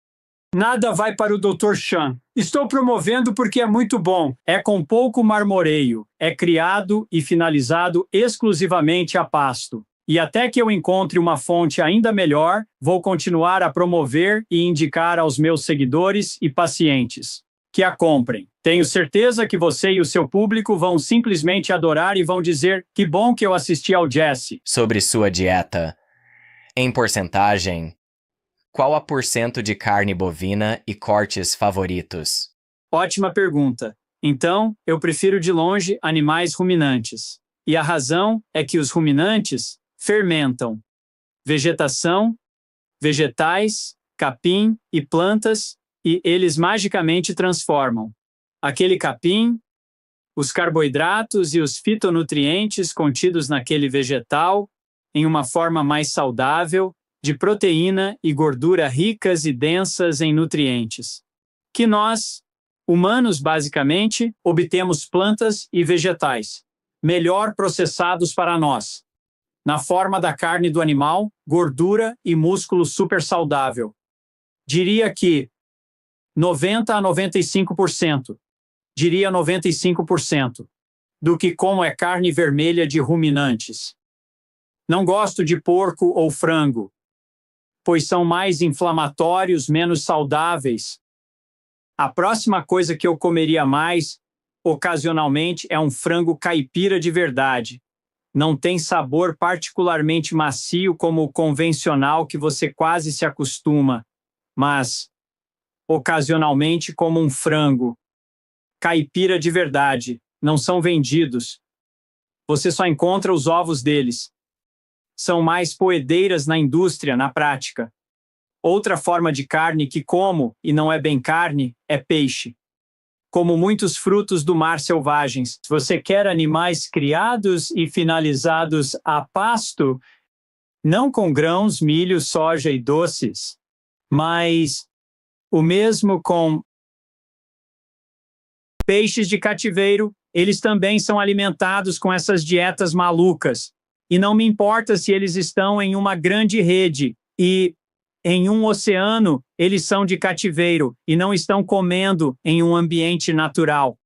Nada vai para o Dr. Chan. Estou promovendo porque é muito bom. É com pouco marmoreio. É criado e finalizado exclusivamente a pasto. E até que eu encontre uma fonte ainda melhor, vou continuar a promover e indicar aos meus seguidores e pacientes que a comprem. Tenho certeza que você e o seu público vão simplesmente adorar e vão dizer: que bom que eu assisti ao Jesse. Sobre sua dieta. Em porcentagem, qual a porcento de carne bovina e cortes favoritos? Ótima pergunta. Então, eu prefiro de longe animais ruminantes. E a razão é que os ruminantes fermentam vegetação, vegetais, capim e plantas, e eles magicamente transformam aquele capim, os carboidratos e os fitonutrientes contidos naquele vegetal em uma forma mais saudável, de proteína e gordura ricas e densas em nutrientes, que nós, humanos basicamente, obtemos plantas e vegetais, melhor processados para nós, na forma da carne do animal, gordura e músculo super saudável. Diria que 90 a 95%, diria 95%, do que como é carne vermelha de ruminantes. Não gosto de porco ou frango, pois são mais inflamatórios, menos saudáveis. A próxima coisa que eu comeria mais, ocasionalmente, é um frango caipira de verdade. Não tem sabor particularmente macio como o convencional que você quase se acostuma, mas, ocasionalmente, como um frango. Caipira de verdade, não são vendidos. Você só encontra os ovos deles. São mais poedeiras na indústria, na prática. Outra forma de carne que como, e não é bem carne, é peixe. Como muitos frutos do mar selvagens. Se você quer animais criados e finalizados a pasto, não com grãos, milho, soja e doces, mas o mesmo com peixes de cativeiro, eles também são alimentados com essas dietas malucas. E não me importa se eles estão em uma grande rede e em um oceano, eles são de cativeiro e não estão comendo em um ambiente natural,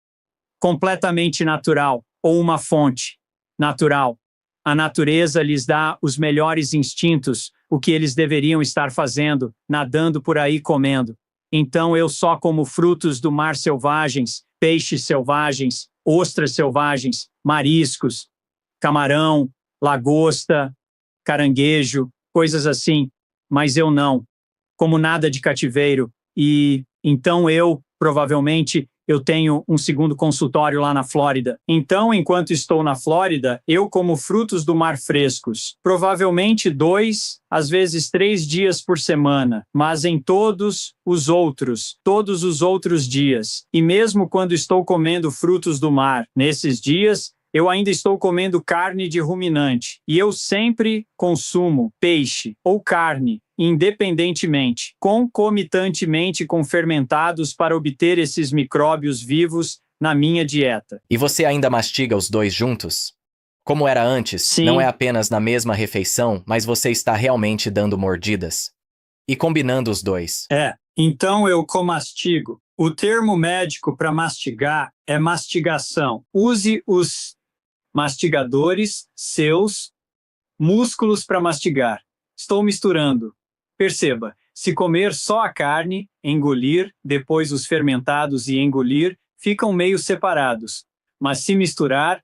completamente natural, ou uma fonte natural. A natureza lhes dá os melhores instintos, o que eles deveriam estar fazendo, nadando por aí comendo. Então eu só como frutos do mar selvagens, peixes selvagens, ostras selvagens, mariscos, camarão, lagosta, caranguejo, coisas assim, mas eu não, como nada de cativeiro, e então eu, provavelmente, eu tenho um segundo consultório lá na Flórida. Então, enquanto estou na Flórida, eu como frutos do mar frescos. Provavelmente 2, às vezes 3 dias por semana, mas em todos os outros dias. E mesmo quando estou comendo frutos do mar, nesses dias, eu ainda estou comendo carne de ruminante. E eu sempre consumo peixe ou carne, independentemente, concomitantemente com fermentados para obter esses micróbios vivos na minha dieta. E você ainda mastiga os dois juntos? Como era antes, Sim. não é apenas na mesma refeição, mas você está realmente dando mordidas. E combinando os dois. Então eu comastigo. O termo médico para mastigar é mastigação. Use os mastigadores, seus músculos para mastigar. Estou misturando. Perceba, se comer só a carne, engolir, depois os fermentados e engolir, ficam meio separados. Mas se misturar,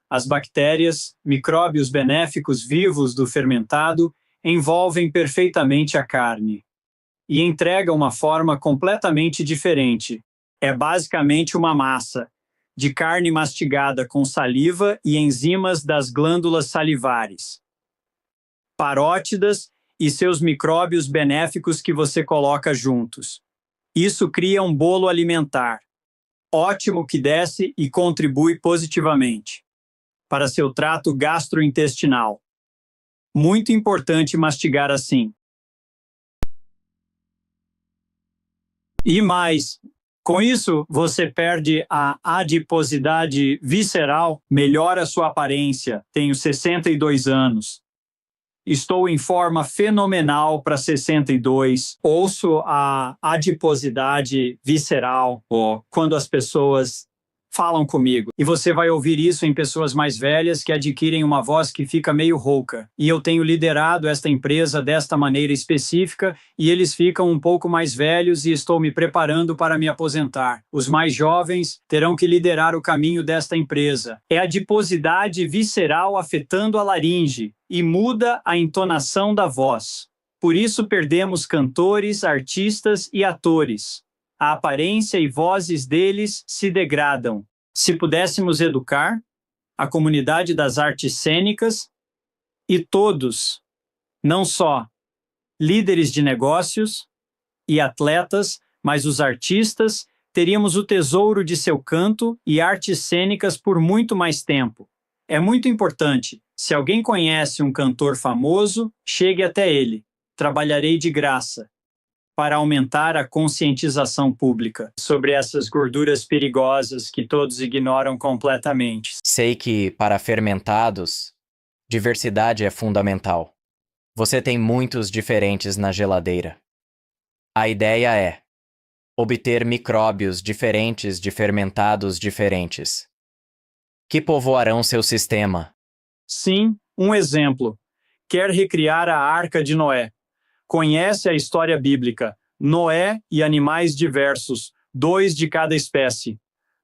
as bactérias, micróbios benéficos vivos do fermentado, envolvem perfeitamente a carne. E entregam uma forma completamente diferente. É basicamente uma massa de carne mastigada com saliva e enzimas das glândulas salivares, parótidas e seus micróbios benéficos que você coloca juntos. Isso cria um bolo alimentar, ótimo que desce e contribui positivamente para seu trato gastrointestinal. Muito importante mastigar assim. E mais, com isso, você perde a adiposidade visceral, melhora sua aparência. Tenho 62 anos. Estou em forma fenomenal para 62. Ouço a adiposidade visceral quando as pessoas falam comigo. E você vai ouvir isso em pessoas mais velhas que adquirem uma voz que fica meio rouca. E eu tenho liderado esta empresa desta maneira específica e eles ficam um pouco mais velhos e estou me preparando para me aposentar. Os mais jovens terão que liderar o caminho desta empresa. É a adiposidade visceral afetando a laringe e muda a entonação da voz. Por isso perdemos cantores, artistas e atores. A aparência e vozes deles se degradam. Se pudéssemos educar a comunidade das artes cênicas e todos, não só líderes de negócios e atletas, mas os artistas, teríamos o tesouro de seu canto e artes cênicas por muito mais tempo. É muito importante. Se alguém conhece um cantor famoso, chegue até ele. Trabalharei de graça para aumentar a conscientização pública sobre essas gorduras perigosas que todos ignoram completamente. Sei que, para fermentados, diversidade é fundamental. Você tem muitos diferentes na geladeira. A ideia é obter micróbios diferentes de fermentados diferentes, que povoarão seu sistema. Sim, um exemplo. Quer recriar a Arca de Noé. Conhece a história bíblica, Noé e animais diversos, 2 de cada espécie.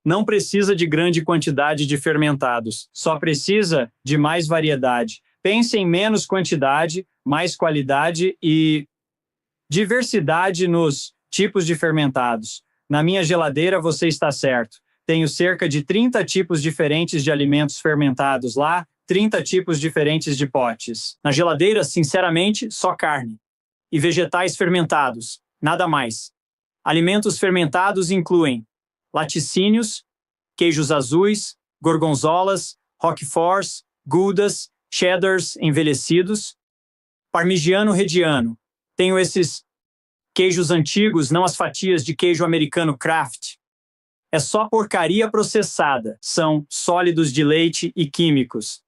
Não precisa de grande quantidade de fermentados, só precisa de mais variedade. Pense em menos quantidade, mais qualidade e diversidade nos tipos de fermentados. Na minha geladeira você está certo. Tenho cerca de 30 tipos diferentes de alimentos fermentados lá, 30 tipos diferentes de potes. Na geladeira, sinceramente, só carne. E vegetais fermentados, nada mais. Alimentos fermentados incluem laticínios, queijos azuis, gorgonzolas, roquefors, goudas, cheddars envelhecidos, parmigiano reggiano. Tenho esses queijos antigos, não as fatias de queijo americano Kraft. É só porcaria processada. São sólidos de leite e químicos,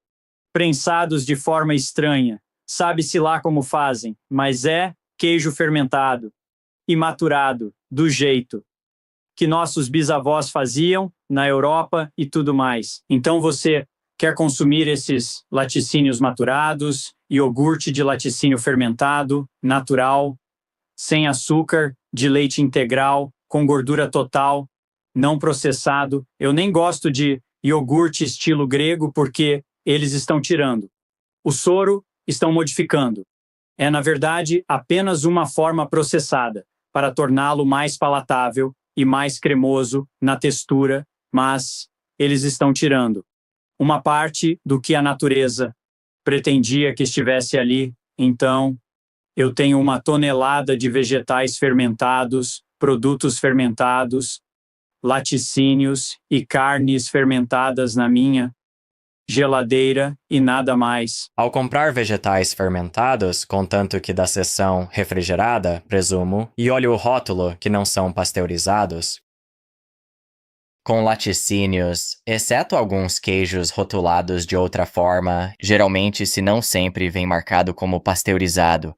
prensados de forma estranha. Sabe-se lá como fazem, mas é queijo fermentado e maturado do jeito que nossos bisavós faziam na Europa e tudo mais. Então você quer consumir esses laticínios maturados, iogurte de laticínio fermentado, natural, sem açúcar, de leite integral, com gordura total, não processado. Eu nem gosto de iogurte estilo grego porque eles estão tirando o soro, estão modificando. É, na verdade, apenas uma forma processada para torná-lo mais palatável e mais cremoso na textura, mas eles estão tirando uma parte do que a natureza pretendia que estivesse ali. Então, eu tenho 1 tonelada de vegetais fermentados, produtos fermentados, laticínios e carnes fermentadas na minha geladeira e nada mais. Ao comprar vegetais fermentados, contanto que da seção refrigerada, presumo, e olhe o rótulo que não são pasteurizados, com laticínios, exceto alguns queijos rotulados de outra forma, geralmente se não sempre vem marcado como pasteurizado.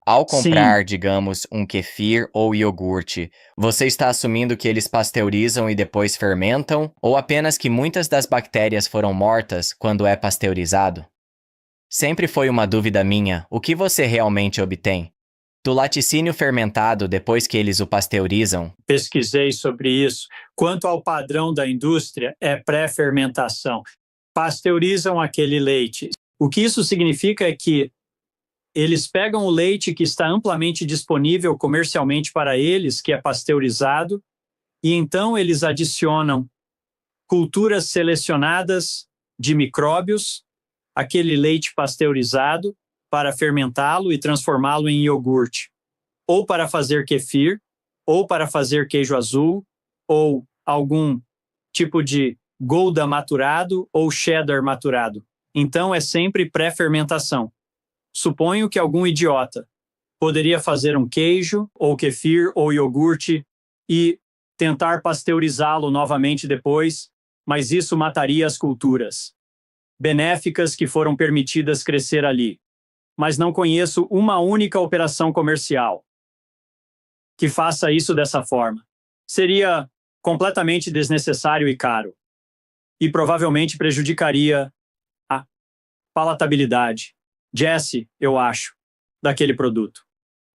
Ao comprar, digamos, um kefir ou iogurte, você está assumindo que eles pasteurizam e depois fermentam, ou apenas que muitas das bactérias foram mortas quando é pasteurizado? Sempre foi uma dúvida minha, o que você realmente obtém? Do laticínio fermentado depois que eles o pasteurizam? Pesquisei sobre isso. Quanto ao padrão da indústria, é pré-fermentação. Pasteurizam aquele leite. O que isso significa é que eles pegam o leite que está amplamente disponível comercialmente para eles, que é pasteurizado, e então eles adicionam culturas selecionadas de micróbios, aquele leite pasteurizado, para fermentá-lo e transformá-lo em iogurte, ou para fazer kefir, ou para fazer queijo azul, ou algum tipo de Gouda maturado ou cheddar maturado. Então é sempre pré-fermentação. Suponho que algum idiota poderia fazer um queijo, ou kefir, ou iogurte e tentar pasteurizá-lo novamente depois, mas isso mataria as culturas benéficas que foram permitidas crescer ali. Mas não conheço uma única operação comercial que faça isso dessa forma. Seria completamente desnecessário e caro, e provavelmente prejudicaria a palatabilidade. Jesse, eu acho, daquele produto.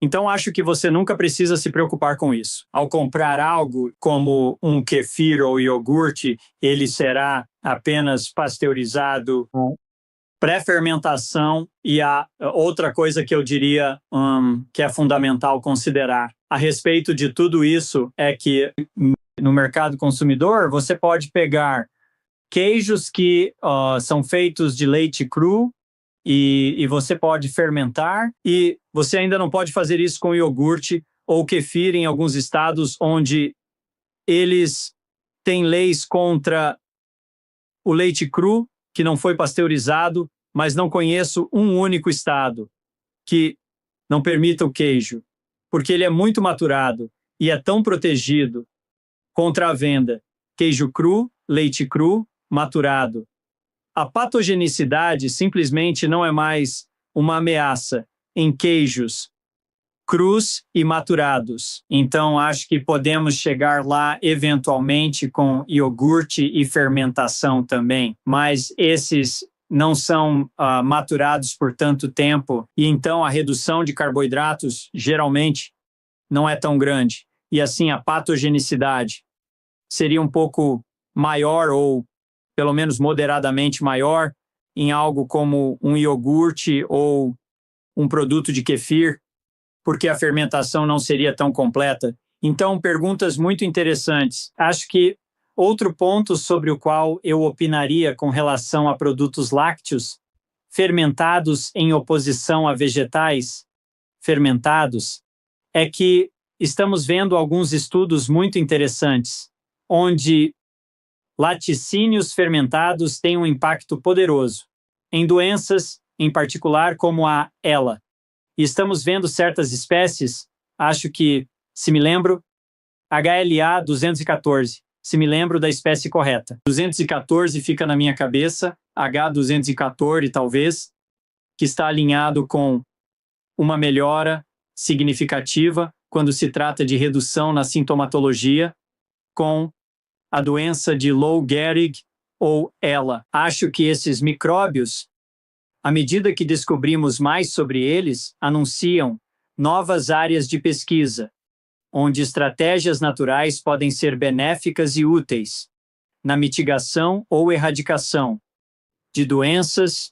Então acho que você nunca precisa se preocupar com isso. Ao comprar algo como um kefir ou iogurte, ele será apenas pasteurizado, pré-fermentação, e a outra coisa que eu diria que é fundamental considerar a respeito de tudo isso é que no mercado consumidor você pode pegar queijos que são feitos de leite cru, e você pode fermentar, e você ainda não pode fazer isso com iogurte ou kefir em alguns estados onde eles têm leis contra o leite cru, que não foi pasteurizado, mas não conheço um único estado que não permita o queijo, porque ele é muito maturado e é tão protegido contra a venda. Queijo cru, leite cru, maturado. A patogenicidade simplesmente não é mais uma ameaça em queijos crus e maturados. Então, acho que podemos chegar lá eventualmente com iogurte e fermentação também, mas esses não são maturados por tanto tempo, e então a redução de carboidratos geralmente não é tão grande. E assim, a patogenicidade seria um pouco maior, ou pelo menos moderadamente maior, em algo como um iogurte ou um produto de kefir, porque a fermentação não seria tão completa. Então, perguntas muito interessantes. Acho que outro ponto sobre o qual eu opinaria com relação a produtos lácteos fermentados em oposição a vegetais fermentados é que estamos vendo alguns estudos muito interessantes, onde laticínios fermentados têm um impacto poderoso em doenças, em particular como a ELA. E estamos vendo certas espécies, acho que, se me lembro, HLA 214, se me lembro da espécie correta. 214 fica na minha cabeça, H214 talvez, que está alinhado com uma melhora significativa quando se trata de redução na sintomatologia, com a doença de Lou Gehrig ou ELA. Acho que esses micróbios, à medida que descobrimos mais sobre eles, anunciam novas áreas de pesquisa, onde estratégias naturais podem ser benéficas e úteis na mitigação ou erradicação de doenças,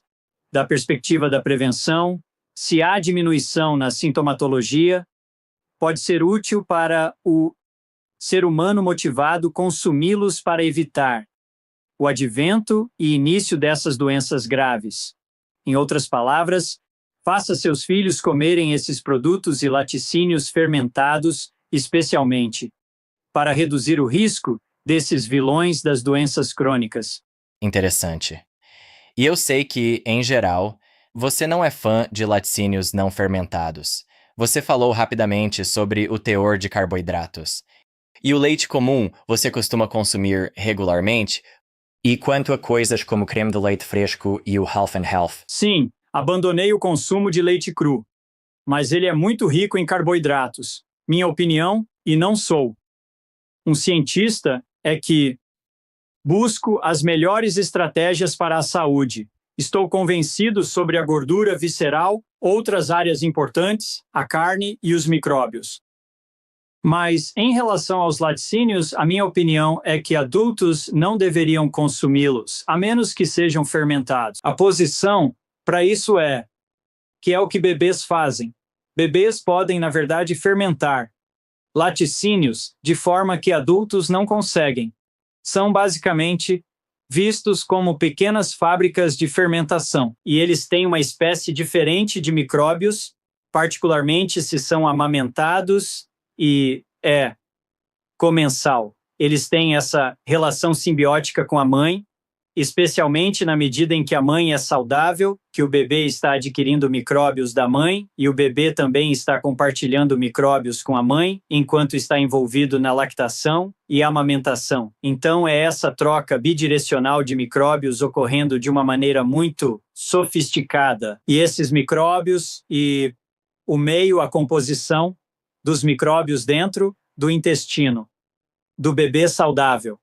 da perspectiva da prevenção. Se há diminuição na sintomatologia, pode ser útil para o ser humano motivado consumi-los para evitar o advento e início dessas doenças graves. Em outras palavras, faça seus filhos comerem esses produtos e laticínios fermentados, especialmente para reduzir o risco desses vilões das doenças crônicas. Interessante. E eu sei que, em geral, você não é fã de laticínios não fermentados. Você falou rapidamente sobre o teor de carboidratos. E o leite comum você costuma consumir regularmente? E quanto a coisas como creme de leite fresco e o Half and Half? Sim, abandonei o consumo de leite cru. Mas ele é muito rico em carboidratos. Minha opinião, e não sou um cientista, é que busco as melhores estratégias para a saúde. Estou convencido sobre a gordura visceral, outras áreas importantes, a carne e os micróbios. Mas, em relação aos laticínios, a minha opinião é que adultos não deveriam consumi-los, a menos que sejam fermentados. A posição para isso é que é o que bebês fazem. Bebês podem, na verdade, fermentar laticínios de forma que adultos não conseguem. São basicamente vistos como pequenas fábricas de fermentação, e eles têm uma espécie diferente de micróbios, particularmente se são amamentados e comensal. Eles têm essa relação simbiótica com a mãe, especialmente na medida em que a mãe é saudável, que o bebê está adquirindo micróbios da mãe e o bebê também está compartilhando micróbios com a mãe, enquanto está envolvido na lactação e amamentação. Então é essa troca bidirecional de micróbios ocorrendo de uma maneira muito sofisticada. E esses micróbios e o meio, a composição dos micróbios dentro do intestino do bebê saudável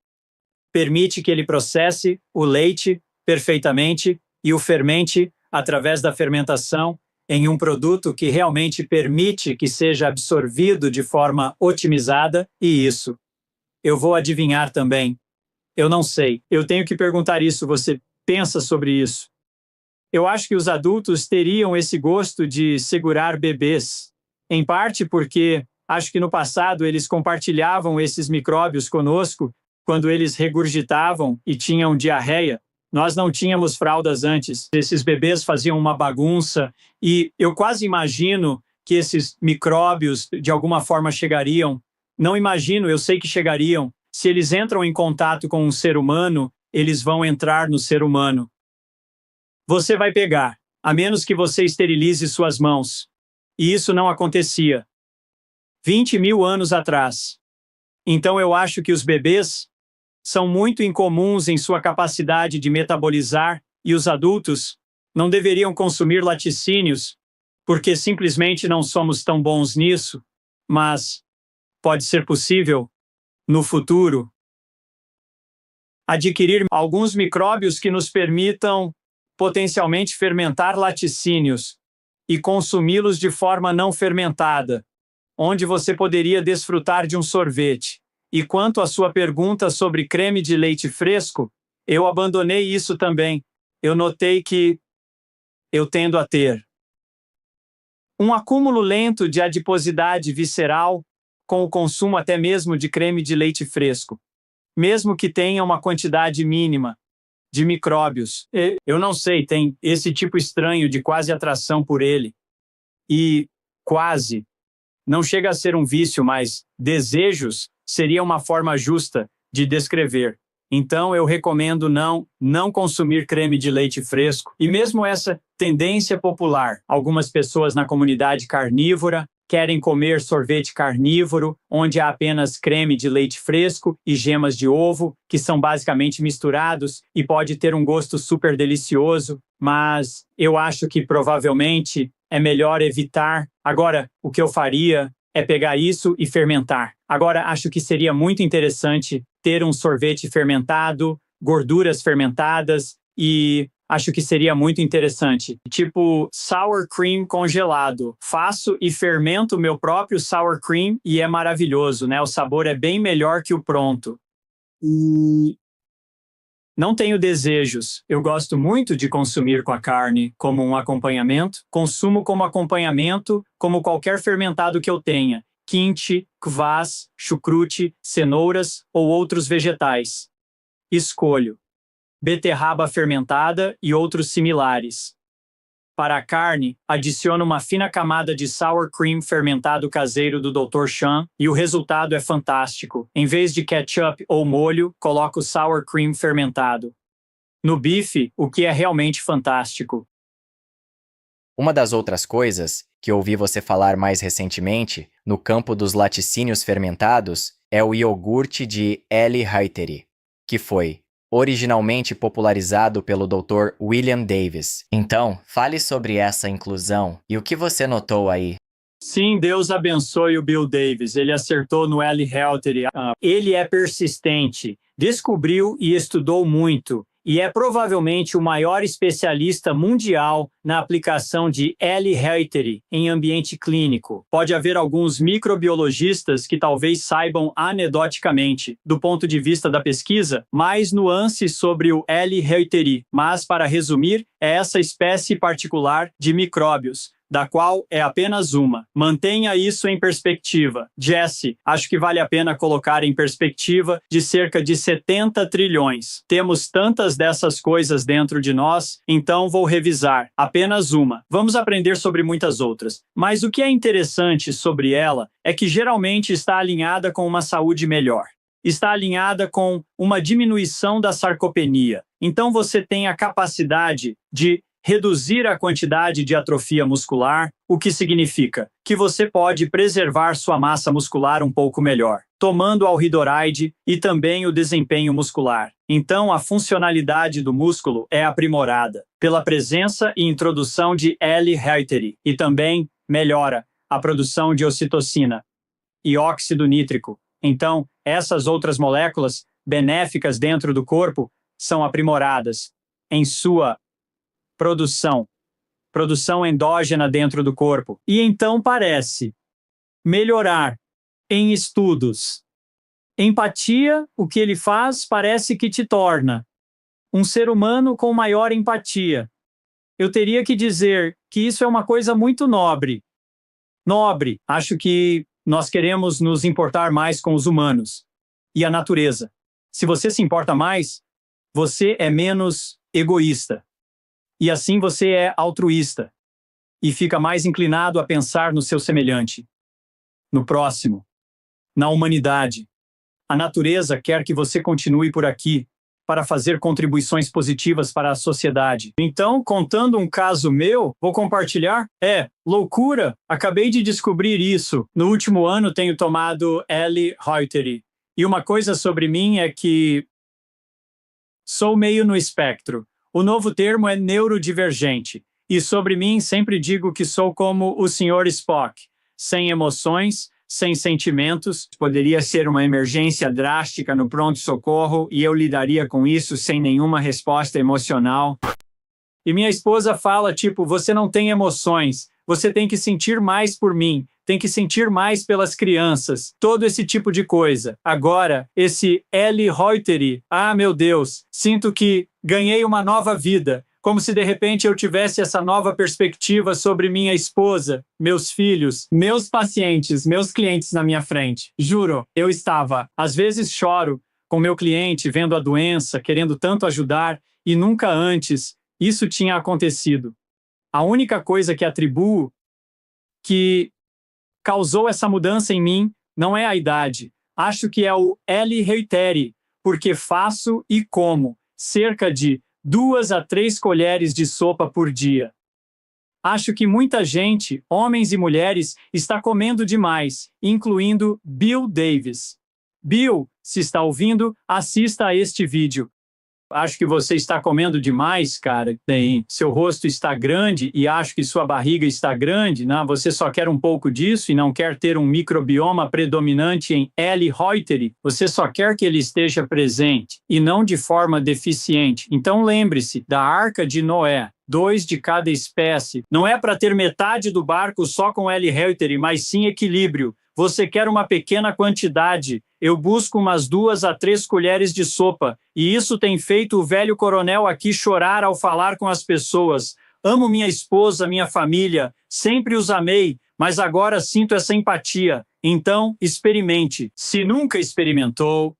permite que ele processe o leite perfeitamente e o fermente através da fermentação em um produto que realmente permite que seja absorvido de forma otimizada, e isso eu vou adivinhar também. Eu não sei. Eu tenho que perguntar isso. Você pensa sobre isso? Eu acho que os adultos teriam esse gosto de segurar bebês, em parte porque acho que no passado eles compartilhavam esses micróbios conosco quando eles regurgitavam e tinham diarreia. Nós não tínhamos fraldas antes. Esses bebês faziam uma bagunça e eu quase imagino que esses micróbios de alguma forma chegariam. Não imagino, eu sei que chegariam. Se eles entram em contato com um ser humano, eles vão entrar no ser humano. Você vai pegar, a menos que você esterilize suas mãos. E isso não acontecia 20.000 anos atrás. Então eu acho que os bebês são muito incomuns em sua capacidade de metabolizar e os adultos não deveriam consumir laticínios porque simplesmente não somos tão bons nisso, mas pode ser possível, no futuro, adquirir alguns micróbios que nos permitam potencialmente fermentar laticínios e consumi-los de forma não fermentada, onde você poderia desfrutar de um sorvete. E quanto à sua pergunta sobre creme de leite fresco, eu abandonei isso também. Eu notei que eu tendo a ter um acúmulo lento de adiposidade visceral com o consumo até mesmo de creme de leite fresco, mesmo que tenha uma quantidade mínima de micróbios. Eu não sei, tem esse tipo estranho de quase atração por ele. E quase não chega a ser um vício, mas desejos seria uma forma justa de descrever. Então eu recomendo não consumir creme de leite fresco. E mesmo essa tendência popular, algumas pessoas na comunidade carnívora querem comer sorvete carnívoro, onde há apenas creme de leite fresco e gemas de ovo, que são basicamente misturados e pode ter um gosto super delicioso, mas eu acho que provavelmente é melhor evitar. Agora, o que eu faria é pegar isso e fermentar. Agora, acho que seria muito interessante ter um sorvete fermentado, gorduras fermentadas, e acho que seria muito interessante. Tipo sour cream congelado. Faço e fermento meu próprio sour cream e é maravilhoso, né? O sabor é bem melhor que o pronto. E não tenho desejos. Eu gosto muito de consumir com a carne como um acompanhamento. Consumo como acompanhamento, como qualquer fermentado que eu tenha. kimchi, kvass, chucrute, cenouras ou outros vegetais. Escolho beterraba fermentada e outros similares. Para a carne, adiciono uma fina camada de sour cream fermentado caseiro do Dr. Chan e o resultado é fantástico. Em vez de ketchup ou molho, coloco sour cream fermentado. No bife, o que é realmente fantástico. Uma das outras coisas que ouvi você falar mais recentemente, no campo dos laticínios fermentados, é o iogurte de Eli Heiteri, que foi originalmente popularizado pelo Dr. William Davis. Então, fale sobre essa inclusão e o que você notou aí. Sim, Deus abençoe o Bill Davis. Ele acertou no Eli Heiteri. Ele é persistente, descobriu e estudou muito, e é provavelmente o maior especialista mundial na aplicação de Eli Heiteri em ambiente clínico. Pode haver alguns microbiologistas que talvez saibam anedoticamente, do ponto de vista da pesquisa, mais nuances sobre o Eli Heiteri, mas, para resumir, é essa espécie particular de micróbios, da qual é apenas uma. Mantenha isso em perspectiva. Jesse, acho que vale a pena colocar em perspectiva de cerca de 70 trilhões. Temos tantas dessas coisas dentro de nós, então vou revisar. Apenas uma. Vamos aprender sobre muitas outras. Mas o que é interessante sobre ela é que geralmente está alinhada com uma saúde melhor. Está alinhada com uma diminuição da sarcopenia. Então você tem a capacidade de reduzir a quantidade de atrofia muscular, o que significa que você pode preservar sua massa muscular um pouco melhor, tomando alridoride e também o desempenho muscular. Então, a funcionalidade do músculo é aprimorada pela presença e introdução de Eli Heiteri e também melhora a produção de ocitocina e óxido nítrico. Então, essas outras moléculas benéficas dentro do corpo são aprimoradas em sua produção endógena dentro do corpo. E então parece melhorar em estudos. Empatia, o que ele faz, parece que te torna um ser humano com maior empatia. Eu teria que dizer que isso é uma coisa muito nobre. Nobre, acho que nós queremos nos importar mais com os humanos e a natureza. Se você se importa mais, você é menos egoísta. E assim você é altruísta e fica mais inclinado a pensar no seu semelhante, no próximo, na humanidade. A natureza quer que você continue por aqui para fazer contribuições positivas para a sociedade. Então, contando um caso meu, vou compartilhar? Loucura! Acabei de descobrir isso. No último ano tenho tomado Eli Heiteri. E uma coisa sobre mim é que sou meio no espectro. O novo termo é neurodivergente, e sobre mim sempre digo que sou como o Sr. Spock, sem emoções, sem sentimentos. Poderia ser uma emergência drástica no pronto-socorro e eu lidaria com isso sem nenhuma resposta emocional. E minha esposa fala, você não tem emoções, você tem que sentir mais por mim, tem que sentir mais pelas crianças, todo esse tipo de coisa. Agora, esse Eli Heiteri, meu Deus, sinto que ganhei uma nova vida, como se de repente eu tivesse essa nova perspectiva sobre minha esposa, meus filhos, meus pacientes, meus clientes na minha frente. Juro, eu estava, às vezes choro com meu cliente vendo a doença, querendo tanto ajudar, e nunca antes isso tinha acontecido. A única coisa que atribuo que causou essa mudança em mim não é a idade. Acho que é o Eli Heiteri, porque faço e como cerca de 2 a 3 colheres de sopa por dia. Acho que muita gente, homens e mulheres, está comendo demais, incluindo Bill Davis. Bill, se está ouvindo, assista a este vídeo. Acho que você está comendo demais, cara. Seu rosto está grande e acho que sua barriga está grande, né? Você só quer um pouco disso e não quer ter um microbioma predominante em Eli Heiteri. Você só quer que ele esteja presente e não de forma deficiente. Então lembre-se da Arca de Noé. 2 de cada espécie. Não é para ter metade do barco só com Eli Heiteri, mas sim equilíbrio. Você quer uma pequena quantidade. Eu busco umas 2 a 3 colheres de sopa. E isso tem feito o velho coronel aqui chorar ao falar com as pessoas. Amo minha esposa, minha família. Sempre os amei, mas agora sinto essa empatia. Então, experimente. Se nunca experimentou,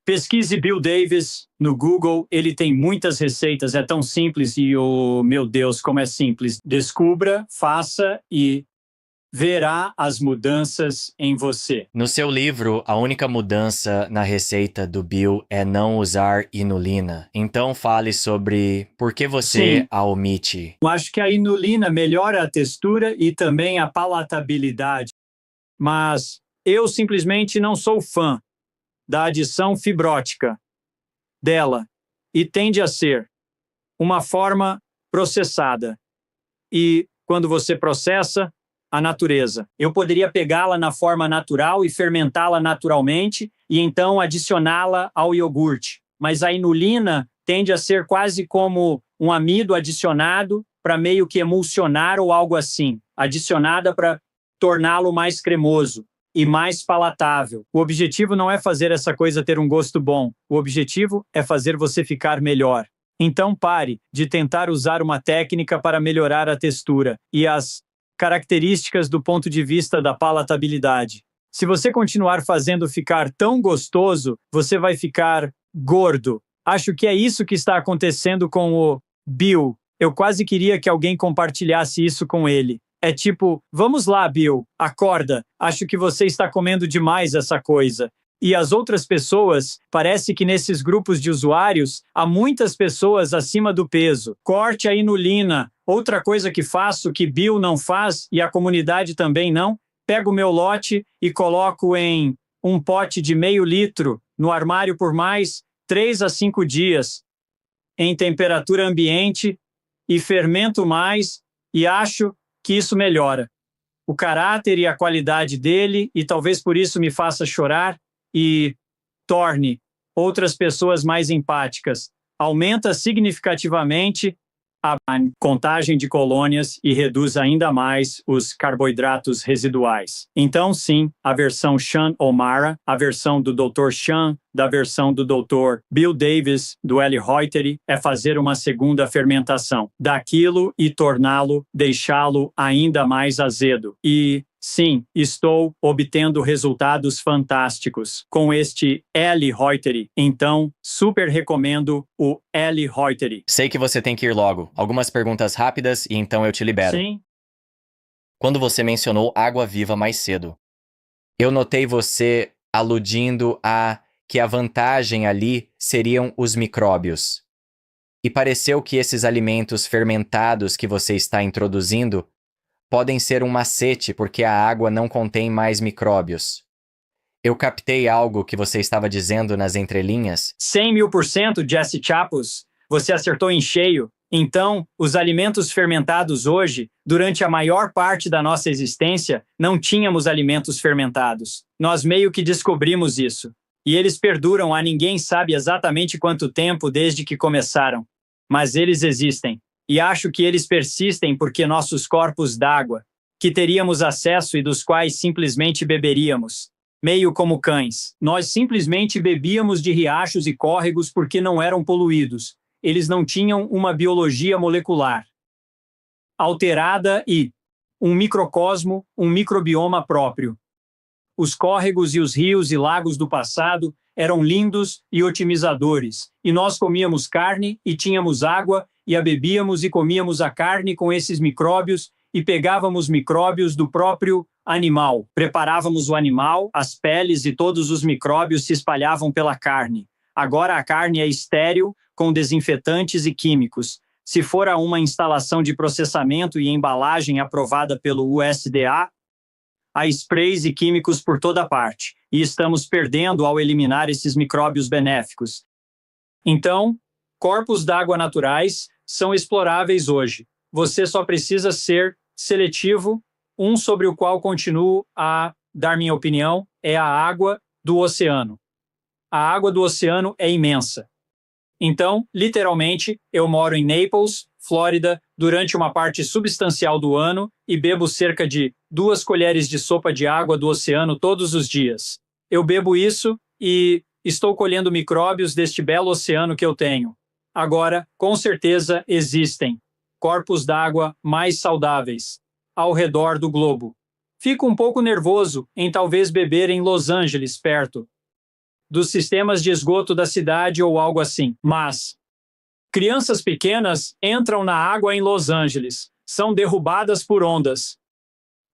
pesquise Bill Davis no Google, ele tem muitas receitas, é tão simples e, oh, meu Deus, como é simples. Descubra, faça e verá as mudanças em você. No seu livro, a única mudança na receita do Bill é não usar inulina. Então fale sobre por que você Sim. a omite. Eu acho que a inulina melhora a textura e também a palatabilidade, mas eu simplesmente não sou fã da adição fibrótica dela e tende a ser uma forma processada. E quando você processa a natureza, eu poderia pegá-la na forma natural e fermentá-la naturalmente e então adicioná-la ao iogurte. Mas a inulina tende a ser quase como um amido adicionado para meio que emulsionar ou algo assim, adicionada para torná-lo mais cremoso e mais palatável. O objetivo não é fazer essa coisa ter um gosto bom. O objetivo é fazer você ficar melhor. Então pare de tentar usar uma técnica para melhorar a textura e as características do ponto de vista da palatabilidade. Se você continuar fazendo ficar tão gostoso, você vai ficar gordo. Acho que é isso que está acontecendo com o Bill. Eu quase queria que alguém compartilhasse isso com ele. É tipo, vamos lá, Bill, acorda. Acho que você está comendo demais essa coisa. E as outras pessoas, parece que nesses grupos de usuários, há muitas pessoas acima do peso. Corte a inulina. Outra coisa que faço que Bill não faz e a comunidade também não, pego o meu lote e coloco em um pote de meio litro no armário por mais 3 a 5 dias, em temperatura ambiente, e fermento mais, e acho que isso melhora o caráter e a qualidade dele, e talvez por isso me faça chorar e torne outras pessoas mais empáticas. Aumenta significativamente a contagem de colônias e reduz ainda mais os carboidratos residuais. Então, sim, a versão Sean O'Mara, a versão do Dr. Sean, da versão do Dr. Bill Davis, do Eli Reutery, é fazer uma segunda fermentação daquilo e torná-lo, deixá-lo ainda mais azedo. E sim, estou obtendo resultados fantásticos com este Eli Reutery. Então, super recomendo o Eli Reutery. Sei que você tem que ir logo. Algumas perguntas rápidas e então eu te libero. Sim. Quando você mencionou água viva mais cedo, eu notei você aludindo a que a vantagem ali seriam os micróbios. E pareceu que esses alimentos fermentados que você está introduzindo podem ser um macete porque a água não contém mais micróbios. Eu captei algo que você estava dizendo nas entrelinhas? 100.000%, Jesse Chapos. Você acertou em cheio. Então, os alimentos fermentados hoje, durante a maior parte da nossa existência, não tínhamos alimentos fermentados. Nós meio que descobrimos isso. E eles perduram há ninguém sabe exatamente quanto tempo desde que começaram. Mas eles existem. E acho que eles persistem porque nossos corpos d'água, que teríamos acesso e dos quais simplesmente beberíamos, meio como cães. Nós simplesmente bebíamos de riachos e córregos porque não eram poluídos. Eles não tinham uma biologia molecular alterada e um microcosmo, um microbioma próprio. Os córregos e os rios e lagos do passado eram lindos e otimizadores, e nós comíamos carne e tínhamos água e a bebíamos e comíamos a carne com esses micróbios e pegávamos micróbios do próprio animal. Preparávamos o animal, as peles e todos os micróbios se espalhavam pela carne. Agora a carne é estéril, com desinfetantes e químicos. Se for a uma instalação de processamento e embalagem aprovada pelo USDA, há sprays e químicos por toda parte, e estamos perdendo ao eliminar esses micróbios benéficos. Então, corpos d'água naturais são exploráveis hoje. Você só precisa ser seletivo. Um sobre o qual continuo a dar minha opinião é a água do oceano. A água do oceano é imensa. Então, literalmente, eu moro em Naples, Flórida, durante uma parte substancial do ano e bebo cerca de 2 colheres de sopa de água do oceano todos os dias. Eu bebo isso e estou colhendo micróbios deste belo oceano que eu tenho. Agora, com certeza, existem corpos d'água mais saudáveis ao redor do globo. Fico um pouco nervoso em talvez beber em Los Angeles, perto dos sistemas de esgoto da cidade ou algo assim. Mas crianças pequenas entram na água em Los Angeles, são derrubadas por ondas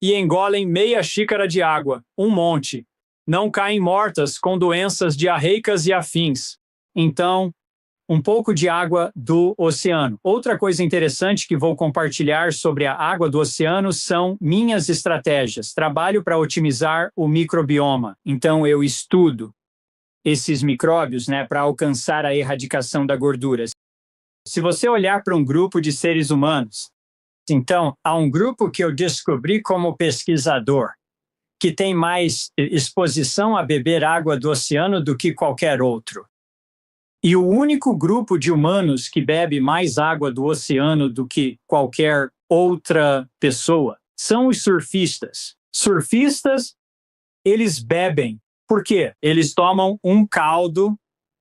e engolem meia xícara de água, um monte. Não caem mortas com doenças diarreicas e afins. Então, um pouco de água do oceano. Outra coisa interessante que vou compartilhar sobre a água do oceano são minhas estratégias. Trabalho para otimizar o microbioma. Então, eu estudo esses micróbios, para alcançar a erradicação da gordura. Se você olhar para um grupo de seres humanos, então, há um grupo que eu descobri como pesquisador, que tem mais exposição a beber água do oceano do que qualquer outro. E o único grupo de humanos que bebe mais água do oceano do que qualquer outra pessoa são os surfistas. Surfistas, eles bebem. Por quê? Eles tomam um caldo,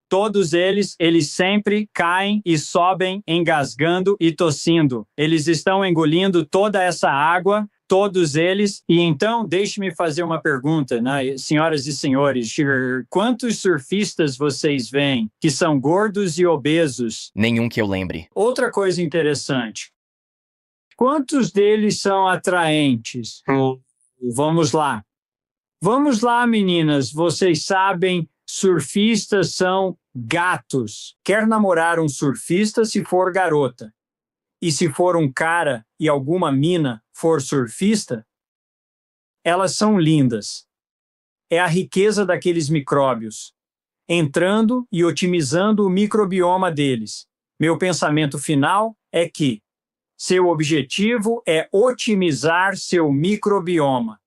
todos eles sempre caem e sobem engasgando e tossindo. Eles estão engolindo toda essa água, todos eles. E então, deixe-me fazer uma pergunta, senhoras e senhores. Quantos surfistas vocês veem que são gordos e obesos? Nenhum que eu lembre. Outra coisa interessante. Quantos deles são atraentes? Vamos lá. Vamos lá, meninas. Vocês sabem, surfistas são gatos. Quer namorar um surfista se for garota. E se for um cara e alguma mina for surfista, elas são lindas. É a riqueza daqueles micróbios, entrando e otimizando o microbioma deles. Meu pensamento final é que seu objetivo é otimizar seu microbioma,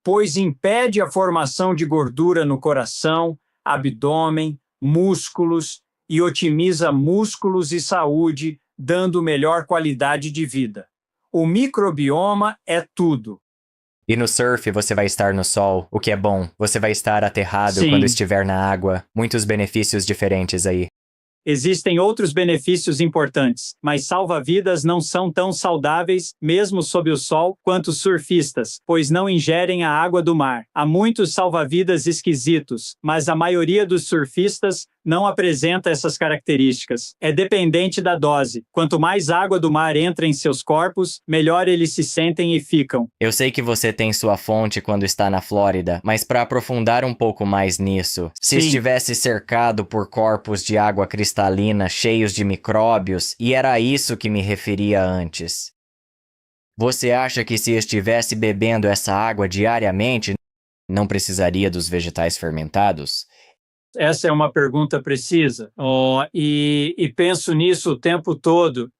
pois impede a formação de gordura no coração, abdômen, músculos e otimiza músculos e saúde, dando melhor qualidade de vida. O microbioma é tudo. E no surf você vai estar no sol, o que é bom. Você vai estar aterrado Sim. quando estiver na água. Muitos benefícios diferentes aí. Existem outros benefícios importantes, mas salva-vidas não são tão saudáveis, mesmo sob o sol, quanto surfistas, pois não ingerem a água do mar. Há muitos salva-vidas esquisitos, mas a maioria dos surfistas não apresenta essas características. É dependente da dose. Quanto mais água do mar entra em seus corpos, melhor eles se sentem e ficam. Eu sei que você tem sua fonte quando está na Flórida, mas para aprofundar um pouco mais nisso, se Sim. estivesse cercado por corpos de água cristalina cheios de micróbios, e era isso que me referia antes. Você acha que se estivesse bebendo essa água diariamente, não precisaria dos vegetais fermentados? Essa é uma pergunta precisa. E penso nisso o tempo todo.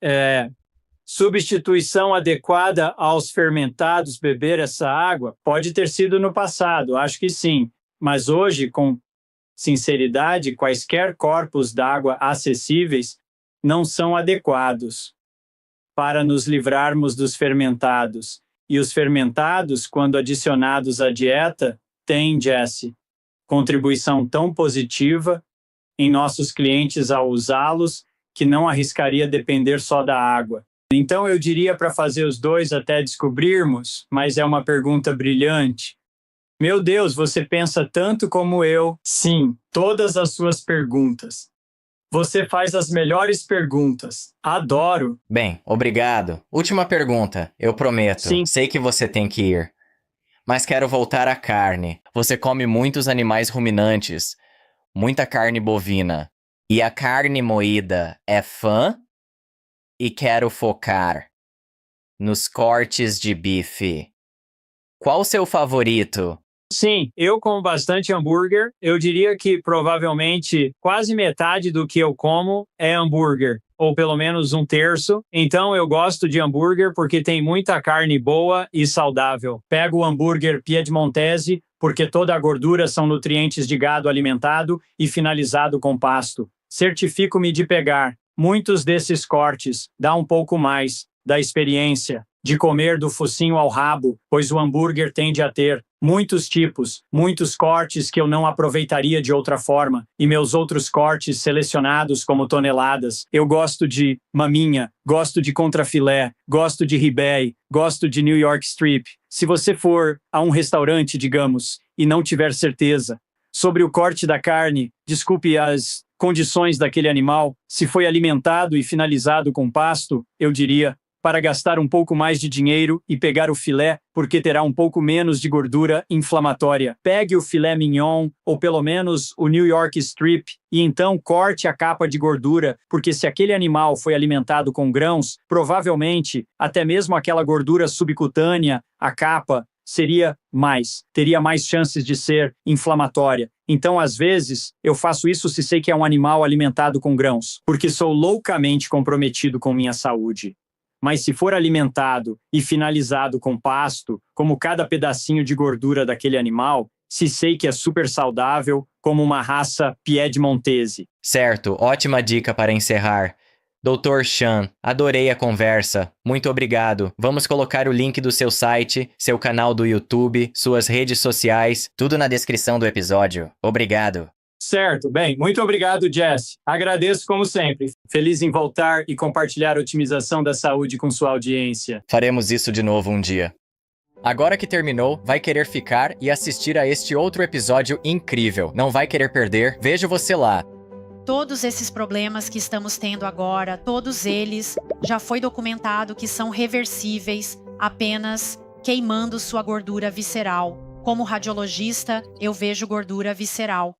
Substituição adequada aos fermentados, beber essa água? Pode ter sido no passado, acho que sim. Mas hoje, com sinceridade, quaisquer corpos d'água acessíveis não são adequados para nos livrarmos dos fermentados. E os fermentados, quando adicionados à dieta, têm, Jesse, contribuição tão positiva em nossos clientes ao usá-los que não arriscaria depender só da água. Então eu diria para fazer os dois até descobrirmos, mas é uma pergunta brilhante. Meu Deus, você pensa tanto como eu. Sim, todas as suas perguntas. Você faz as melhores perguntas. Adoro. Bem, obrigado. Última pergunta, eu prometo. Sim. Sei que você tem que ir. Mas quero voltar à carne. Você come muitos animais ruminantes, muita carne bovina. E a carne moída é fã? E quero focar nos cortes de bife. Qual o seu favorito? Sim, eu como bastante hambúrguer. Eu diria que provavelmente quase metade do que eu como é hambúrguer, ou pelo menos um terço. Então eu gosto de hambúrguer porque tem muita carne boa e saudável. Pego o hambúrguer piedmontese porque toda a gordura são nutrientes de gado alimentado e finalizado com pasto. Certifico-me de pegar muitos desses cortes, dá um pouco mais da experiência de comer do focinho ao rabo, pois o hambúrguer tende a ter Muitos tipos, muitos cortes que eu não aproveitaria de outra forma, e meus outros cortes selecionados como toneladas. Eu gosto de maminha, gosto de contrafilé, gosto de ribeye, gosto de New York strip. Se você for a um restaurante, digamos, e não tiver certeza sobre o corte da carne, desculpe as condições daquele animal, se foi alimentado e finalizado com pasto, eu diria, para gastar um pouco mais de dinheiro e pegar o filé, porque terá um pouco menos de gordura inflamatória. Pegue o filé mignon, ou pelo menos o New York strip, e então corte a capa de gordura, porque se aquele animal foi alimentado com grãos, provavelmente até mesmo aquela gordura subcutânea, a capa, teria mais chances de ser inflamatória. Então, às vezes, eu faço isso se sei que é um animal alimentado com grãos, porque sou loucamente comprometido com minha saúde. Mas se for alimentado e finalizado com pasto, como cada pedacinho de gordura daquele animal, se sei que é super saudável, como uma raça piedmontese. Certo, ótima dica para encerrar. Dr. Chan, adorei a conversa. Muito obrigado. Vamos colocar o link do seu site, seu canal do YouTube, suas redes sociais, tudo na descrição do episódio. Obrigado. Certo, bem, muito obrigado, Jess. Agradeço como sempre. Feliz em voltar e compartilhar a otimização da saúde com sua audiência. Faremos isso de novo um dia. Agora que terminou, vai querer ficar e assistir a este outro episódio incrível. Não vai querer perder? Vejo você lá. Todos esses problemas que estamos tendo agora, todos eles, já foi documentado que são reversíveis apenas queimando sua gordura visceral. Como radiologista, eu vejo gordura visceral.